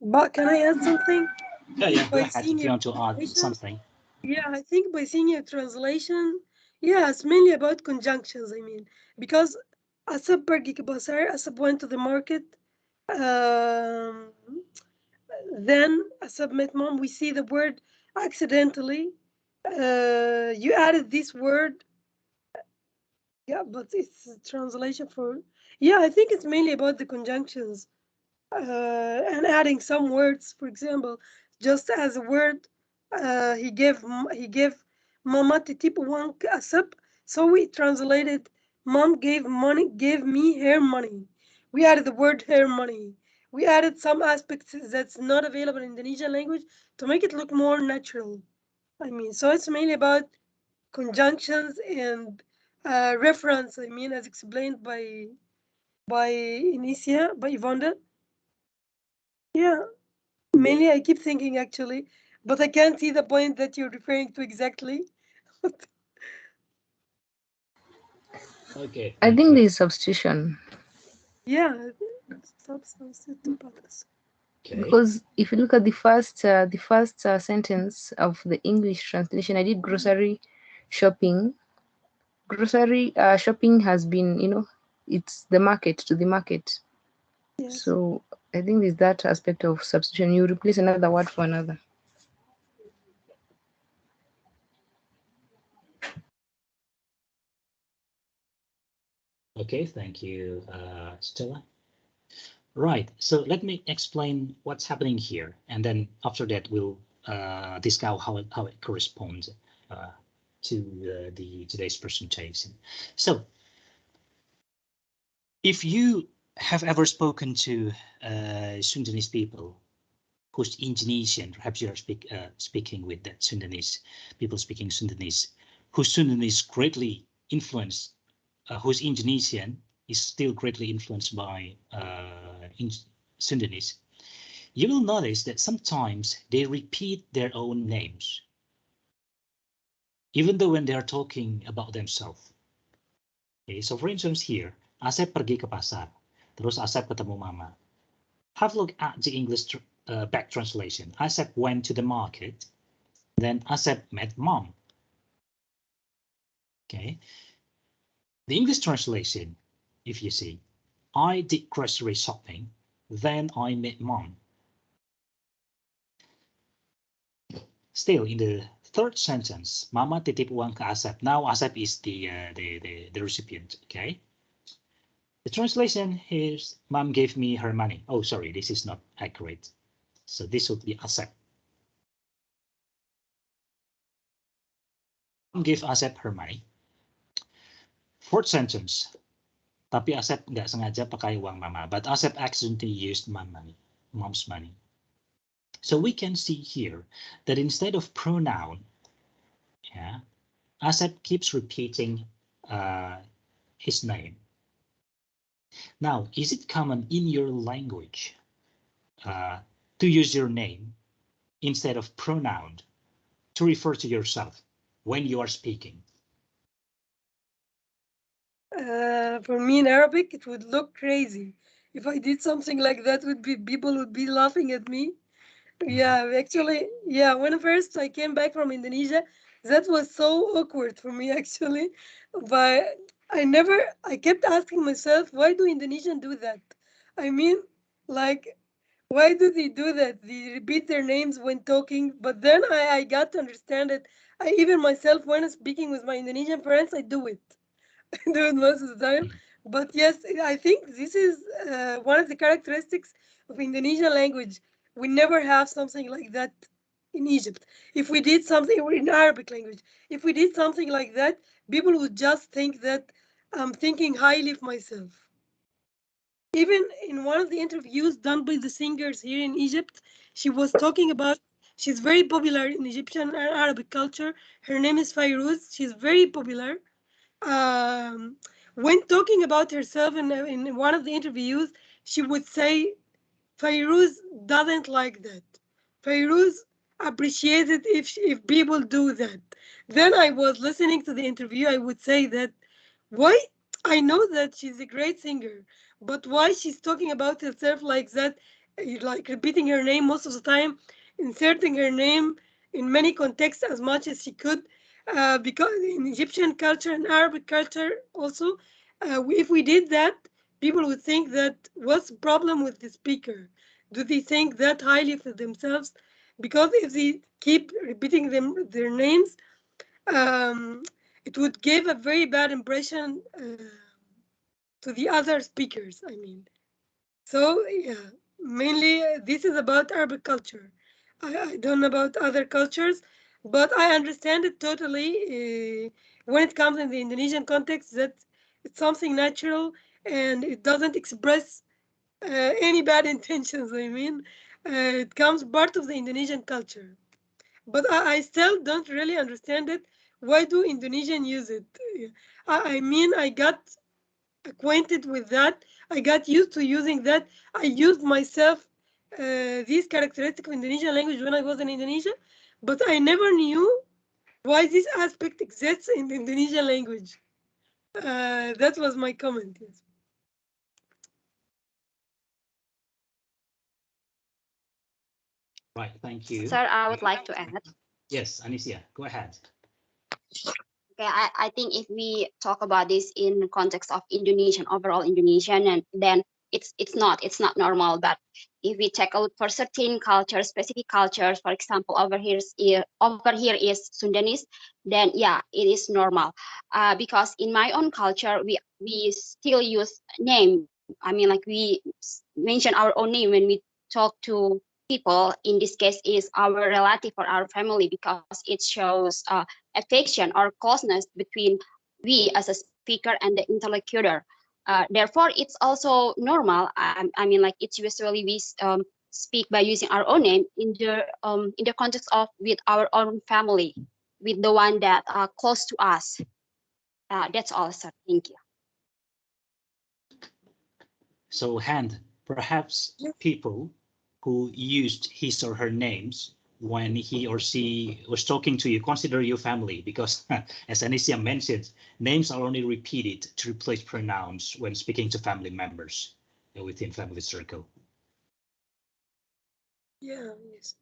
But can I add something? Yeah, go By ahead seeing if you your want to add translation? something. Yeah, I think by seeing your translation, yeah, it's mainly about conjunctions. I mean, because Asab Bargik Basar, Asab went to the market. Um, then Asab met mom. We see the word accidentally. You added this word. Yeah, but it's a translation for. Yeah, I think it's mainly about the conjunctions and adding some words. For example, just as a word, he gave mama titip one asap. So we translated mom gave me her money. We added the word her money. We added some aspects that's not available in Indonesian language to make it look more natural. I mean, so it's mainly about conjunctions and reference. I mean, as explained by Inicia, by Yvonne. Yeah, mainly I keep thinking actually, but I can't see the point that you're referring to exactly. Okay. I Thank think you. there's substitution Yeah, stop sunset to palace. Okay. because if you look at the first sentence of the English translation, I did grocery shopping. Grocery shopping has been, it's the market to the market. Yes. So I think there's that aspect of substitution. You replace another word for another. Okay. Thank you, Stella. Right. So let me explain what's happening here, and then after that we'll discuss how it corresponds to the today's presentation. So if you have ever spoken to Sundanese people who's Indonesian, perhaps you're speaking with the Sundanese people speaking Sundanese, whose Sundanese greatly influenced, whose Indonesian is still greatly influenced by Sundanese, you will notice that sometimes they repeat their own names, even though when they are talking about themselves. Okay, so for instance here, Asep pergi ke pasar, terus Asep ketemu mama. Have a look at the English back translation. Asep went to the market, then Asep met mom. Okay, the English translation, if you see, I did grocery shopping, then I met mom. Still, in the third sentence, Mama titip uang ke Asep. Now Asep is the recipient. Okay. The translation is Mom gave me her money. Oh, sorry, this is not accurate. So this would be Asep. Mom gave Asep her money. Fourth sentence. Tapi Asep nggak sengaja pakai uang Mama, but Asep accidentally used mom's money. So we can see here that instead of pronoun, yeah, Asep keeps repeating his name. Now, is it common in your language to use your name instead of pronoun to refer to yourself when you are speaking? For me in Arabic, it would look crazy. If I did something like that, people would be laughing at me. Yeah, actually, yeah. When first I came back from Indonesia, that was so awkward for me actually. But I kept asking myself, why do Indonesians do that? I mean, like, why do they do that? They repeat their names when talking. But then I got to understand it. I even myself, when I'm speaking with my Indonesian friends, I do it. I do it most of the time. But yes, I think this is one of the characteristics of Indonesian language. We never have something like that in Egypt. If we did something, or in Arabic language, if we did something like that, people would just think that I'm thinking highly of myself. Even in one of the interviews done by the singers here in Egypt, she was talking about she's very popular in Egyptian and Arabic culture. Her name is Fairuz. She's very popular. Um, when talking about herself in one of the interviews, she would say Fairuz doesn't like that. Fairuz appreciated if people do that. Then I was listening to the interview, I would say that why I know that she's a great singer, but why she's talking about herself like that like repeating her name most of the time, inserting her name in many contexts as much as she could, because in Egyptian culture and Arabic culture also, if we did that, people would think that what's the problem with the speaker? Do they think that highly of themselves? Because if they keep repeating their names, um, it would give a very bad impression to the other speakers, I mean. So, yeah, mainly this is about Arabic culture. I don't know about other cultures, but I understand it totally when it comes in the Indonesian context that it's something natural and it doesn't express any bad intentions. I mean, it comes part of the Indonesian culture. But I still don't really understand it. Why do Indonesian use it? I mean, I got acquainted with that. I got used to using that. I used myself these characteristics of Indonesian language when I was in Indonesia, but I never knew why this aspect exists in the Indonesian language. That was my comment. Yes. Right, thank you. Sir, I would like to add. Yes, Anisia, go ahead. Okay, I think if we talk about this in context of Indonesian, overall Indonesian, and then it's not normal. But if we take out for certain cultures, specific cultures, for example, over here is Sundanese, then yeah, it is normal. Because in my own culture, we still use name. I mean, like we mention our own name when we talk to people. In this case, is our relative or our family because it shows affection or closeness between we as a speaker and the interlocutor. Therefore, it's also normal. I mean, like it's usually we speak by using our own name in the context of with our own family, with the one that are close to us. That's all, sir. Thank you. So, Hand, perhaps people who used his or her names when he or she was talking to you consider you family because, as Anisia mentioned, names are only repeated to replace pronouns when speaking to family members within family circle. Yeah. Yes.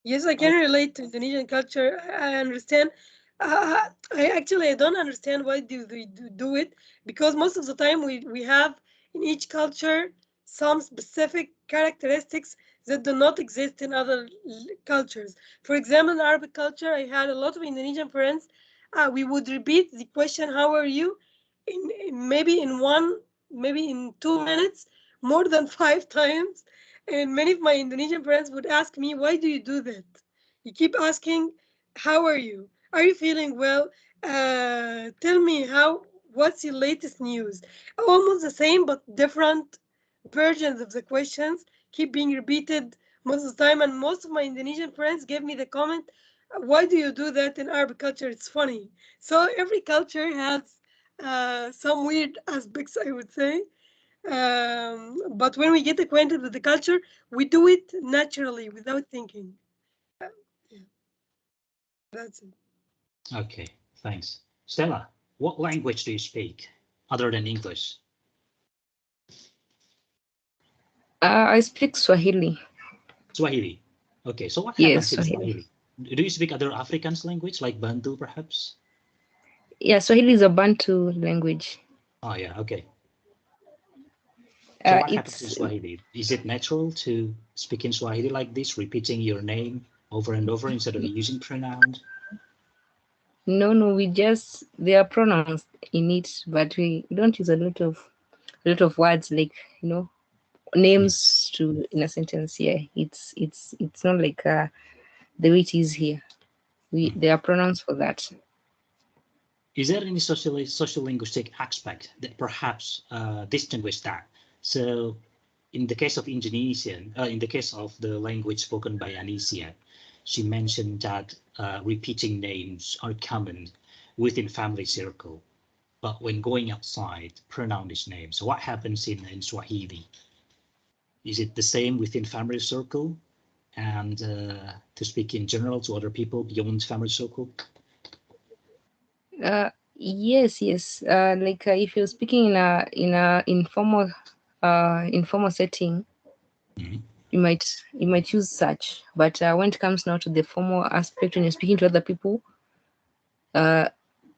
Yes, I can relate to Indonesian culture. I understand. I don't understand why do they do it, because most of the time we have in each culture some specific characteristics that do not exist in other cultures. For example, in Arabic culture, I had a lot of Indonesian friends. We would repeat the question, "How are you?" maybe in 2 minutes, more than 5 times. And many of my Indonesian friends would ask me, why do you do that? You keep asking, how are you? Are you feeling well? Tell me what's your latest news? Almost the same, but different versions of the questions keep being repeated most of the time. And most of my Indonesian friends gave me the comment, why do you do that in Arabic culture? It's funny. So every culture has some weird aspects, I would say. But when we get acquainted with the culture, we do it naturally without thinking. Yeah, that's it. Okay, thanks. Stella, what language do you speak other than English? I speak Swahili. Swahili. Okay, so what Yes, happens in Swahili. Swahili? Do you speak other Afrikaans language like Bantu, perhaps? Yeah, Swahili is a Bantu language. Oh, yeah, okay. So what happens in It's Swahili? Is it natural to speak in Swahili like this, repeating your name over and over instead of using pronouns? no, we just there are pronouns in it, but we don't use a lot of words like names to in a sentence. Yeah, it's not like the way it is here. There are pronouns for that. Is there any social linguistic aspect that perhaps distinguish that? So in the case of Indonesian, in the case of the language spoken by Anisia, she mentioned that repeating names are common within family circle, but when going outside, pronoun is name. So what happens in Swahili? Is it the same within family circle and to speak in general to other people beyond family circle? Yes. Like if you're speaking in a informal setting, Mhm. you might use such, but when it comes now to the formal aspect, when you're speaking to other people,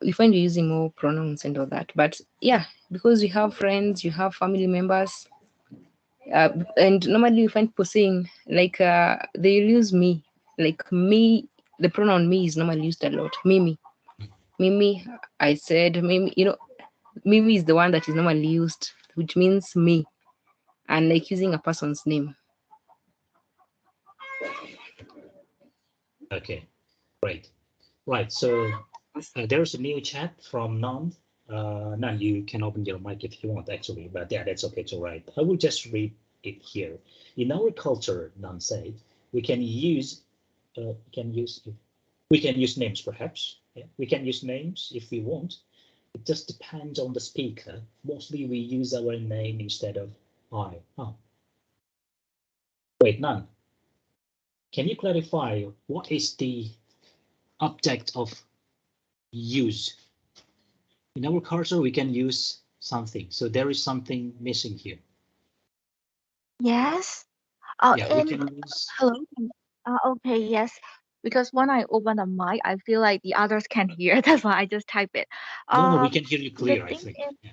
you find you using more pronouns and all that. But yeah, because you have friends, you have family members, and normally you find people saying like they use me, like me. The pronoun me is normally used a lot. Mimi, Mimi. I said Mimi. Mimi is the one that is normally used, which means me, and like using a person's name. Okay, great. Right, so there's a new chat from Nan. Nan, you can open your mic if you want, actually, but yeah, that's okay to write. I will just read it here. In our culture, Nan said, we can use names, perhaps. Yeah? We can use names if we want. It just depends on the speaker. Mostly we use our name instead of I. Oh. Wait, Nan, can you clarify what is the object of use? In our culture, we can use something. So there is something missing here. Yes. Yeah, we And can use. hello. Okay, yes. Because when I open the mic, I feel like the others can hear. That's why I just type it. No, we can hear you The clear, I thing think. is, Yeah.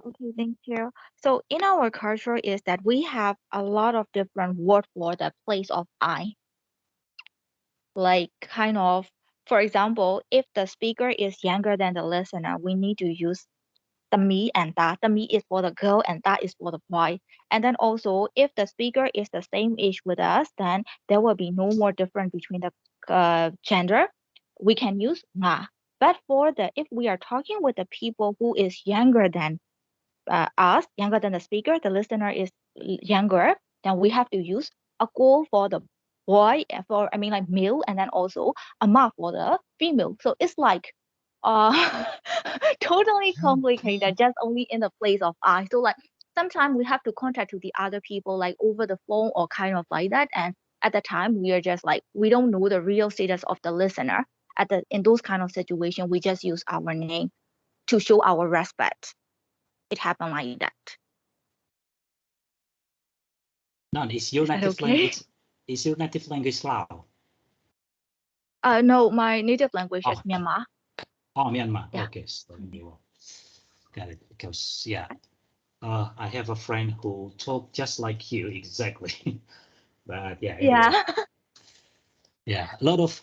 okay, thank you. So in our culture is that we have a lot of different word for the place of I. Like kind of, for example, if the speaker is younger than the listener, we need to use the me and that. The me is for the girl and that is for the boy. And then also, if the speaker is the same age with us, then there will be no more difference between the gender. We can use nga. But for the if we are talking with the people who is younger than us, younger than the speaker, the listener is younger, then we have to use a go for the boy, for I mean like male, and then also a ma for the female. So it's like uh totally complicated, just only in the place of I. So like sometimes we have to contact to the other people like over the phone or kind of like that. And at the time we are just like we don't know the real status of the listener. In those kind of situation, we just use our name to show our respect. It happened like that. Nan, is your Is that native okay? language? Is your native language Lao? No, my native language is Oh, Myanmar. oh, Myanmar. Yeah. Okay, so got it. Because yeah, I have a friend who talk just like you exactly. But yeah, anyway. Yeah. Yeah, a lot of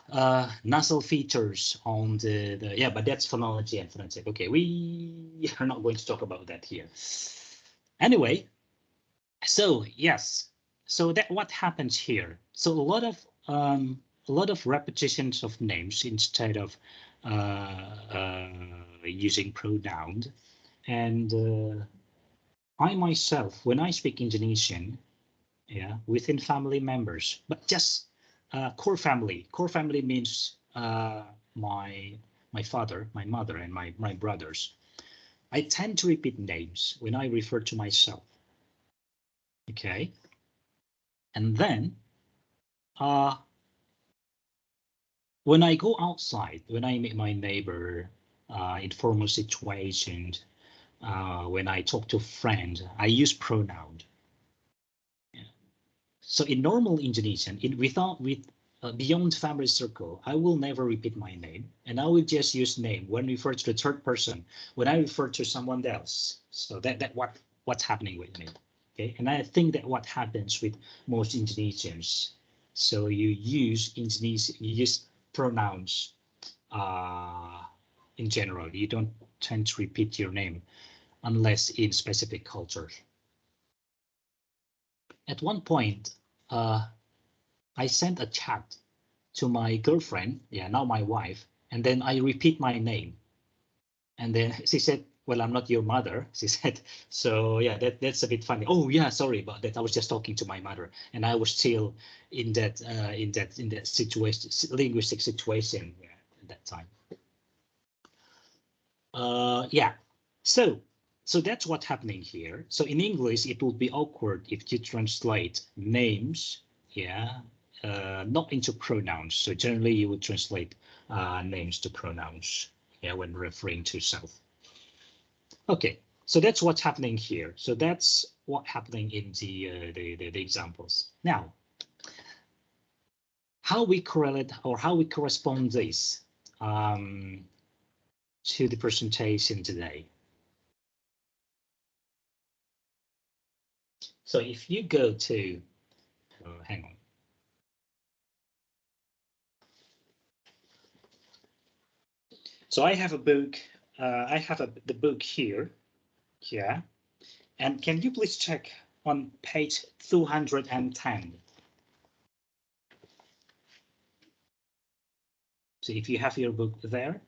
nasal features on the yeah, but that's phonology and phonetic. Okay, we are not going to talk about that here. Anyway, so yes, so that what happens here. So a lot of repetitions of names instead of using pronoun. And I myself, when I speak Indonesian, yeah, within family members, but just core family. Core family means my father, my mother, and my brothers. I tend to repeat names when I refer to myself. Okay, and then when I go outside, when I meet my neighbor, in formal situations, when I talk to friends, I use pronoun. So in normal Indonesian, beyond family circle, I will never repeat my name, and I will just use name when refer to the third person, when I refer to someone else. So that what's happening with me. Okay, and I think that what happens with most Indonesians. So you use Indonesian, you use pronouns in general. You don't tend to repeat your name unless in specific cultures. At one point, I sent a chat to my girlfriend, yeah, now my wife, and then I repeat my name. And then she said, well, I'm not your mother, she said. So yeah, that's a bit funny. Oh yeah, sorry about that. I was just talking to my mother, and I was still in that situation, linguistic situation, yeah, at that time. Yeah, so that's what's happening here. So in English, it would be awkward if you translate names, yeah, not into pronouns. So generally, you would translate names to pronouns, yeah, when referring to self. Okay, so that's what's happening here. So that's what happening in the examples. Now, how we correlate or how we correspond this to the presentation today. So if you go to, hang on. So I have a book, I have the book here, yeah. And can you please check on page 210? So if you have your book there,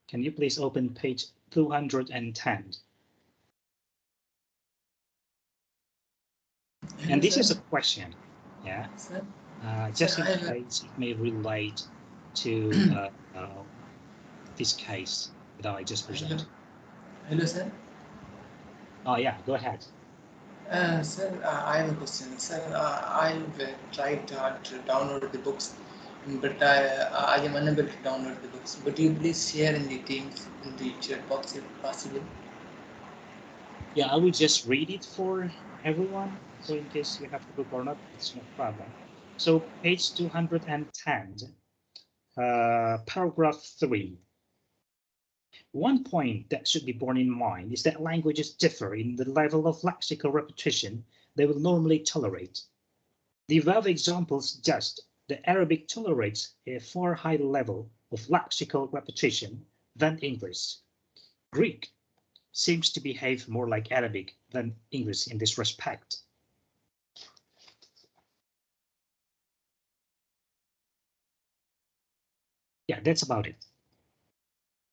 can you please open page 210? And this is a question, yeah. Just in case it may relate to this case that I just presented. Hello, sir. Oh yeah, go ahead. Sir, I have a question. Sir, I've tried to download the books, but I am unable to download the books. Would you please share in the Teams in the chat box if possible? Yeah, I will just read it for everyone. So in case you have the book or not, it's no problem. So page 210, paragraph 3. One point that should be borne in mind is that languages differ in the level of lexical repetition they will normally tolerate. The above example suggests that Arabic tolerates a far higher level of lexical repetition than English. Greek seems to behave more like Arabic than English in this respect. Yeah, that's about it.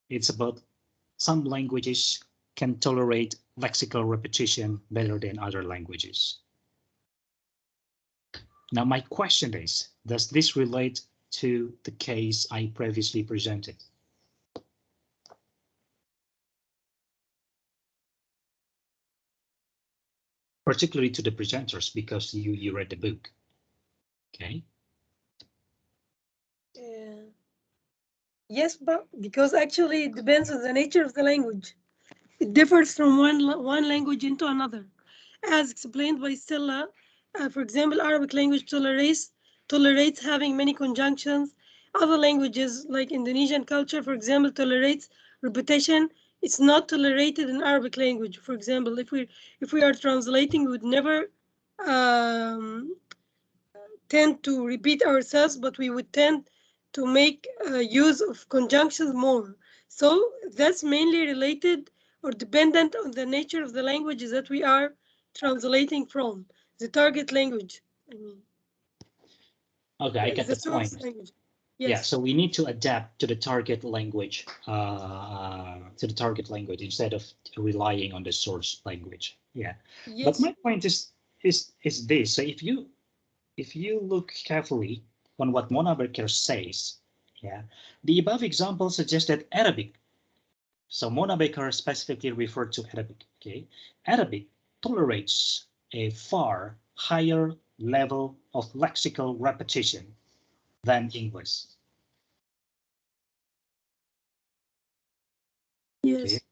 It's about some languages can tolerate lexical repetition better than other languages. Now, my question is, does this relate to the case I previously presented? Particularly to the presenters, because you read the book. Okay. Yes, but because actually it depends on the nature of the language. It differs from one language into another. As explained by Stella, for example, Arabic language tolerates having many conjunctions. Other languages like Indonesian culture, for example, tolerates repetition. It's not tolerated in Arabic language. For example, if we are translating, we would never tend to repeat ourselves, but we would tend to make use of conjunctions more. So that's mainly related or dependent on the nature of the languages that we are translating from, the target language. I mean, okay, I get the point. Language. Yes. Yeah, Yes. so we need to adapt to the target language, instead of relying on the source language. Yeah. Yes. But my point is this. So if you look carefully on what Mona Berker says, yeah, the above example suggested Arabic. So Mona Berker specifically referred to Arabic. Okay, Arabic tolerates a far higher level of lexical repetition than English. Yes. Okay.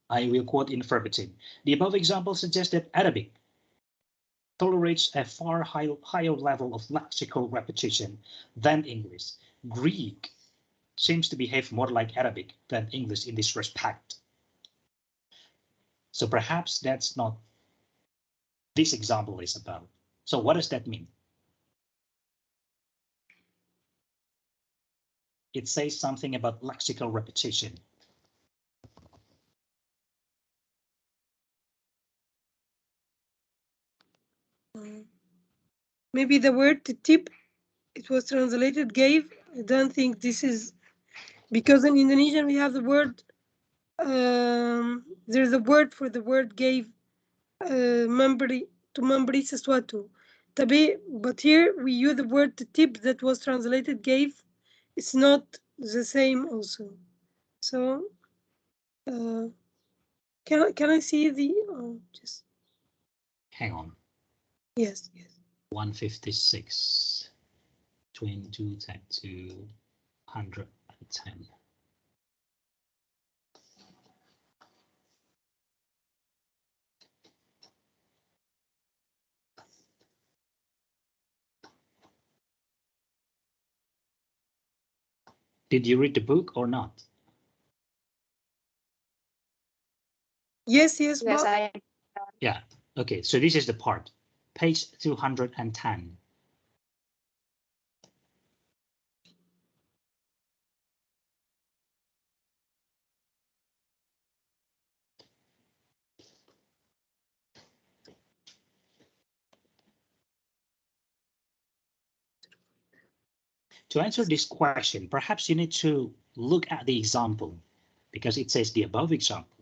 I will quote in verbatim. The above example suggests that Arabic tolerates a far higher level of lexical repetition than English. Greek seems to behave more like Arabic than English in this respect. So perhaps that's not this example is about. So what does that mean? It says something about lexical repetition. Maybe the word tip, it was translated gave. I don't think this is, because in Indonesian we have the word, there's a word for the word gave, memberi, to memberi sesuatu. But here we use the word tip that was translated gave. It's not the same also. So can I see the just Hang on. yes. 156, 2210 to 110. Did you read the book or not? Yes, Yes, but I Yeah. Okay, so this is the part, page 210. To answer this question, perhaps you need to look at the example because it says the above example.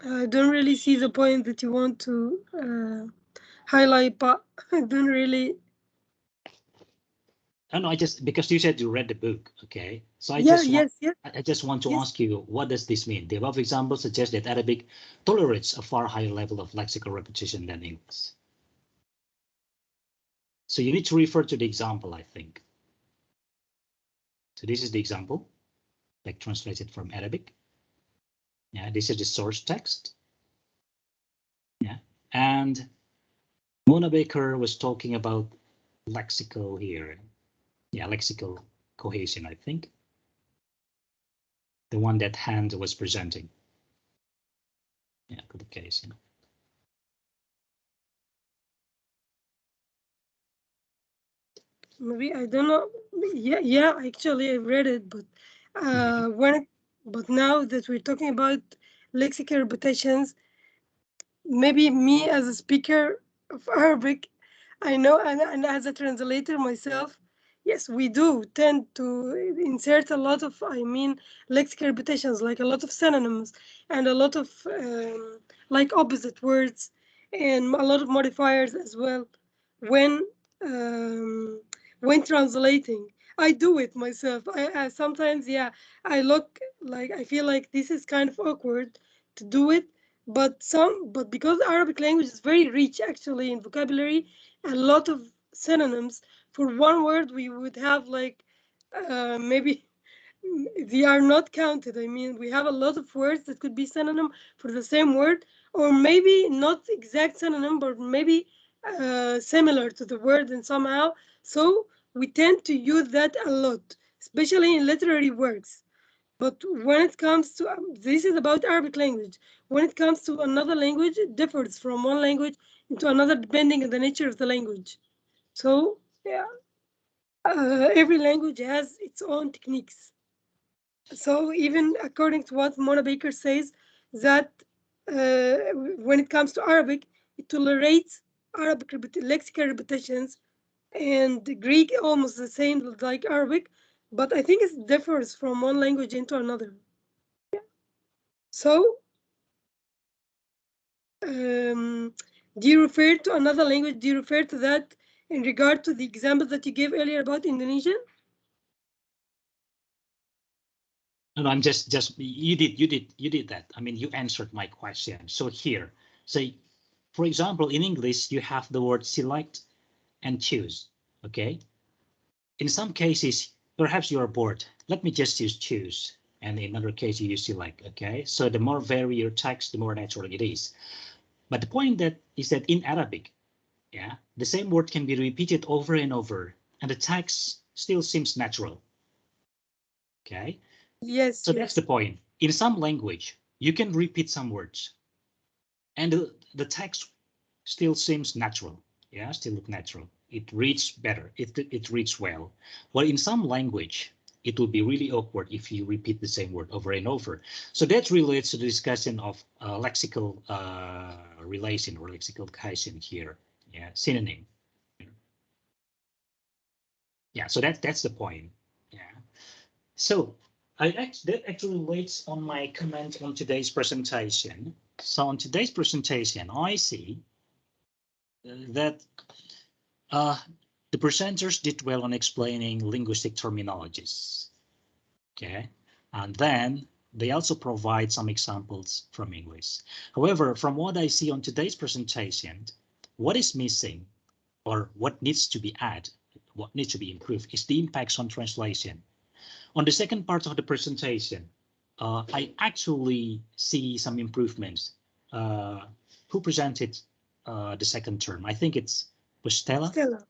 I don't really see the point that you want to highlight, but I don't really. Oh, no, I just, because you said you read the book, okay? So I Yeah, just want, yes. I just want to Yes. ask you, what does this mean? The above example suggests that Arabic tolerates a far higher level of lexical repetition than English. So you need to refer to the example, I think. So this is the example, like translated from Arabic. Yeah, this is the source text. Yeah, and Mona Baker was talking about lexical here. Yeah, lexical cohesion, I think. The one that Hand was presenting. Yeah, good case. Yeah. Maybe I don't know. Yeah. Actually, I read it, but but now that we're talking about lexical repetitions, maybe me as a speaker of Arabic, I know, and as a translator myself, yes, we do tend to insert a lot of, lexical repetitions, like a lot of synonyms and a lot of like opposite words and a lot of modifiers as well when um, when translating. I do it myself. I sometimes, yeah, I look like I feel like this is kind of awkward to do it, but because Arabic language is very rich actually in vocabulary, a lot of synonyms for one word we would have like maybe they are not counted. I mean, we have a lot of words that could be synonym for the same word, or maybe not exact synonym, but maybe similar to the word and somehow. So we tend to use that a lot, especially in literary works. But when it comes to this is about Arabic language. When it comes to another language, it differs from one language into another depending on the nature of the language. So yeah, every language has its own techniques. So even according to what Mona Baker says, that when it comes to Arabic, it tolerates Arabic lexical repetitions, and Greek almost the same like Arabic, but I think it differs from one language into another. So, do you refer to another language? Do you refer to that in regard to the example that you gave earlier about Indonesian? No, I'm just you did that. I mean, you answered my question. So here, say, for example, in English, you have the word select and choose. Okay. In some cases, perhaps you are bored. Let me just use choose. And in another case, you use select. Okay. So the more vary your text, the more natural it is. But the point that is that in Arabic, yeah, the same word can be repeated over and over, and the text still seems natural. Okay. Yes, So that's the yes. point. In some language, you can repeat some words. and the text still seems natural. Yeah, still look natural. It reads better. It reads well. Well, in some language, it will be really awkward if you repeat the same word over and over. So that relates to the discussion of lexical relation or lexical cohesion here. Yeah, synonym. Yeah, so that's the point. Yeah. So that actually relates on my comment on today's presentation. So on today's presentation, I see that the presenters did well on explaining linguistic terminologies. Okay, and then they also provide some examples from English. However, from what I see on today's presentation, what is missing or what needs to be added, what needs to be improved is the impacts on translation. On the second part of the presentation, I actually see some improvements. Who presented the second term? I think was Stella? Stella.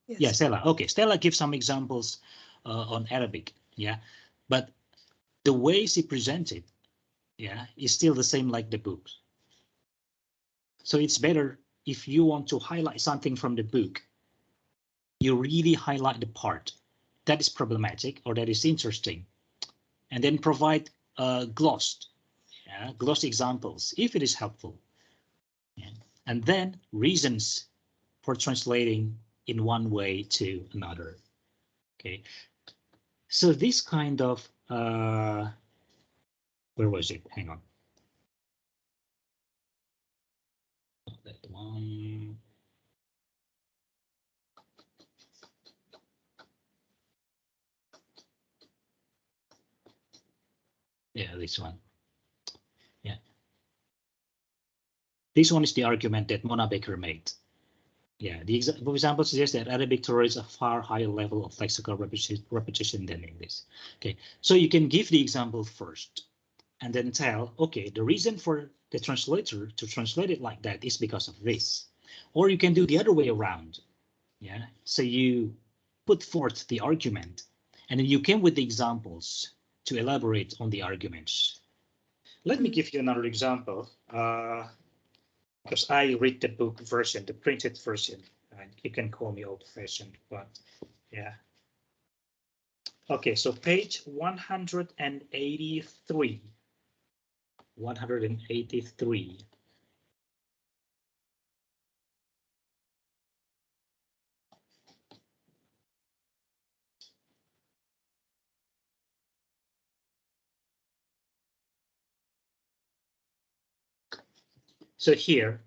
Yes. Yeah, Stella. Okay, Stella gives some examples on Arabic. Yeah, but the way she presented, yeah, is still the same like the book. So it's better if you want to highlight something from the book, you really highlight the part that is problematic or that is interesting, and then provide glossed examples if it is helpful. Yeah. And then reasons for translating in one way to another. Okay. So this kind of, where was it? Hang on. That one. Yeah, this one. Yeah. This one is the argument that Mona Baker made. Yeah, the example suggests that Arabic tolerates a far higher level of lexical repetition than English. Okay, so you can give the example first and then tell, okay, the reason for the translator to translate it like that is because of this. Or you can do the other way around. Yeah, so you put forth the argument and then you came with the examples to elaborate on the arguments. Let me give you another example. Because I read the book version, the printed version, and you can call me old-fashioned, but yeah. Okay, so page 183. 183. So here,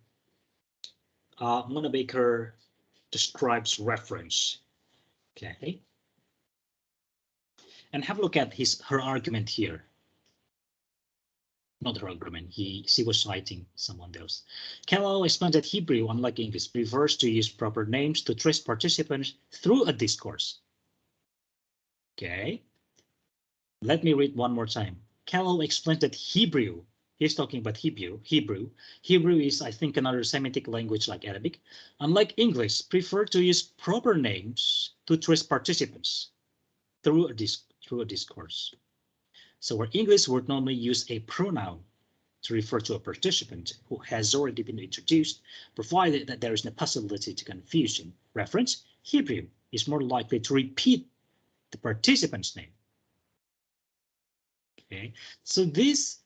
Mona Baker describes reference. Okay. And have a look at her argument here. Not her argument, she was citing someone else. Kellogg explained that Hebrew, unlike English, prefers to use proper names to trace participants through a discourse. Okay. Let me read one more time. Kellogg explained that Hebrew, he's talking about Hebrew is, I think, another Semitic language like Arabic, unlike English, prefer to use proper names to trace participants through a discourse. So where English would normally use a pronoun to refer to a participant who has already been introduced, provided that there is no possibility to confusion. Reference, Hebrew is more likely to repeat the participant's name. Okay, so this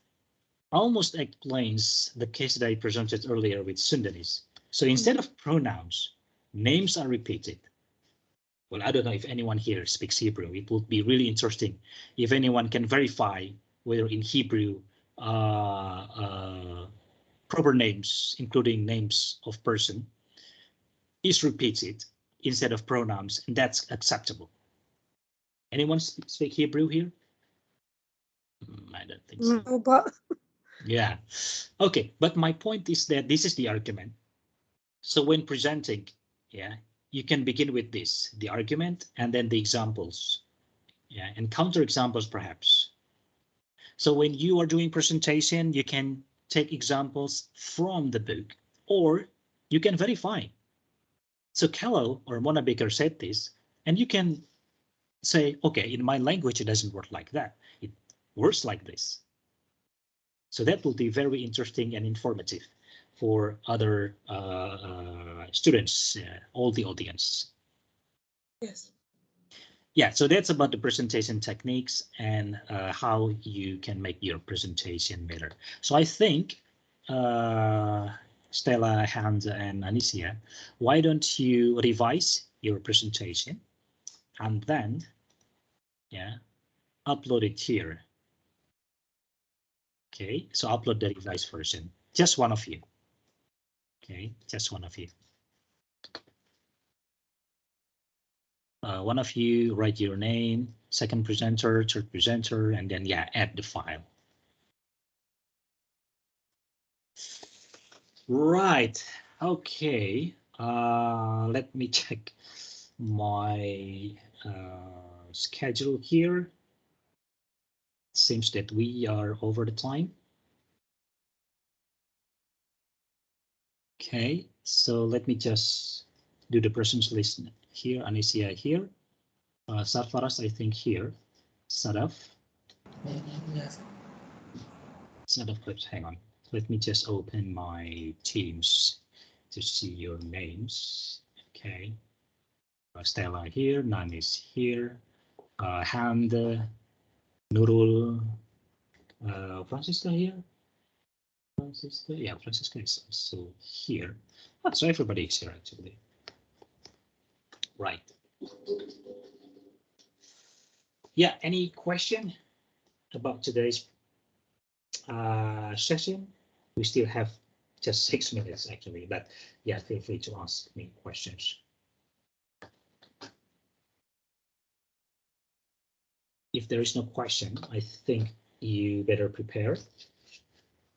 almost explains the case that I presented earlier with Sundanese. So instead of pronouns, names are repeated. Well, I don't know if anyone here speaks Hebrew. It would be really interesting if anyone can verify whether in Hebrew proper names, including names of person, is repeated instead of pronouns, and that's acceptable. Anyone speak Hebrew here? I don't think so. No, but yeah. Okay, but my point is that this is the argument. So when presenting, yeah, you can begin with this, the argument, and then the examples, yeah, and counter examples perhaps. So when you are doing presentation, you can take examples from the book, or you can verify. So Kellogg or Mona Baker said this, and you can say, okay, in my language, it doesn't work like that. It works like this. So that will be very interesting and informative for other students, all the audience. Yes. Yeah, so that's about the presentation techniques and how you can make your presentation better. So I think Stella, Hans, and Anicia, why don't you revise your presentation and then, yeah, upload it here. Okay, so upload the revised version. Just one of you. Okay, just one of you. One of you write your name, second presenter, third presenter, and then yeah, add the file. Right. Okay. Let me check my schedule here. Seems that we are over the time. Okay, so let me just do the persons list here. Anicia here. Sarfaraz, I think here. Sadaf. Yes. Sadaf, hang on. Let me just open my Teams to see your names. Okay. Stella here, Nan is here. Hand, Nurul, Francisca here. Francisca, yeah, Francisca is also here. Ah, so everybody is here actually. Right. Yeah, any question about today's session? We still have just 6 minutes actually, but yeah, feel free to ask me questions. If there is no question, I think you better prepare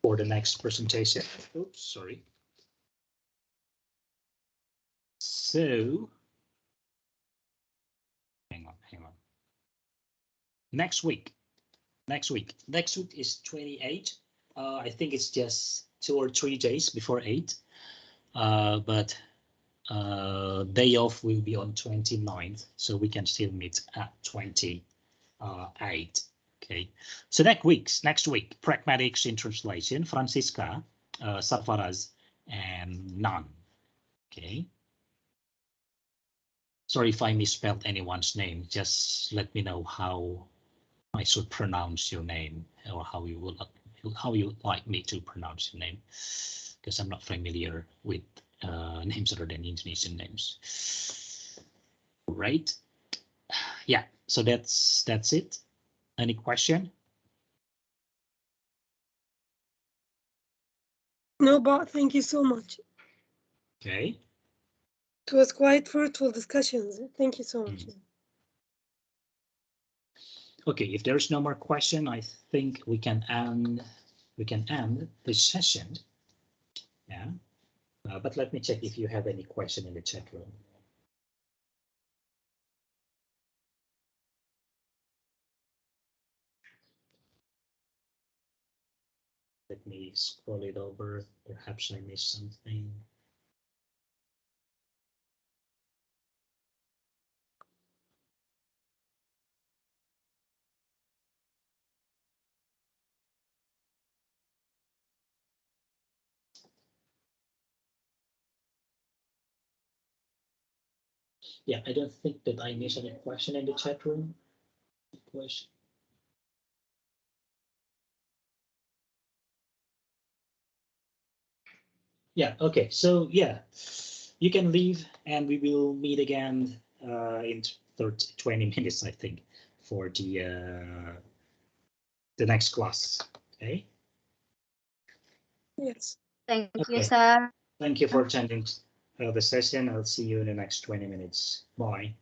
for the next presentation. Oops, sorry. So, hang on. Next week is 28. I think it's just 2 or 3 days before 8. But day off will be on 29th, so we can still meet at 28. Okay, so next week, pragmatics in translation, Francisca, Sarfaraz, and Nan. Okay. Sorry if I misspelled anyone's name. Just let me know how I should pronounce your name, or how you would like me to pronounce your name, because I'm not familiar with names other than Indonesian names. Right? Yeah. So that's it. Any question? No, but thank you so much. Okay. It was quite fruitful discussions. Thank you so much. Okay, if there's no more question, I think we can end this session. Yeah. But let me check if you have any question in the chat room. Let me scroll it over. Perhaps I missed something. Yeah, I don't think that I missed any question in the chat room. Question. Yeah, okay. So yeah, you can leave and we will meet again in 20 minutes, I think, for the next class. Okay. Yes. Thank you, Okay. sir. Thank you for attending the session. I'll see you in the next 20 minutes. Bye.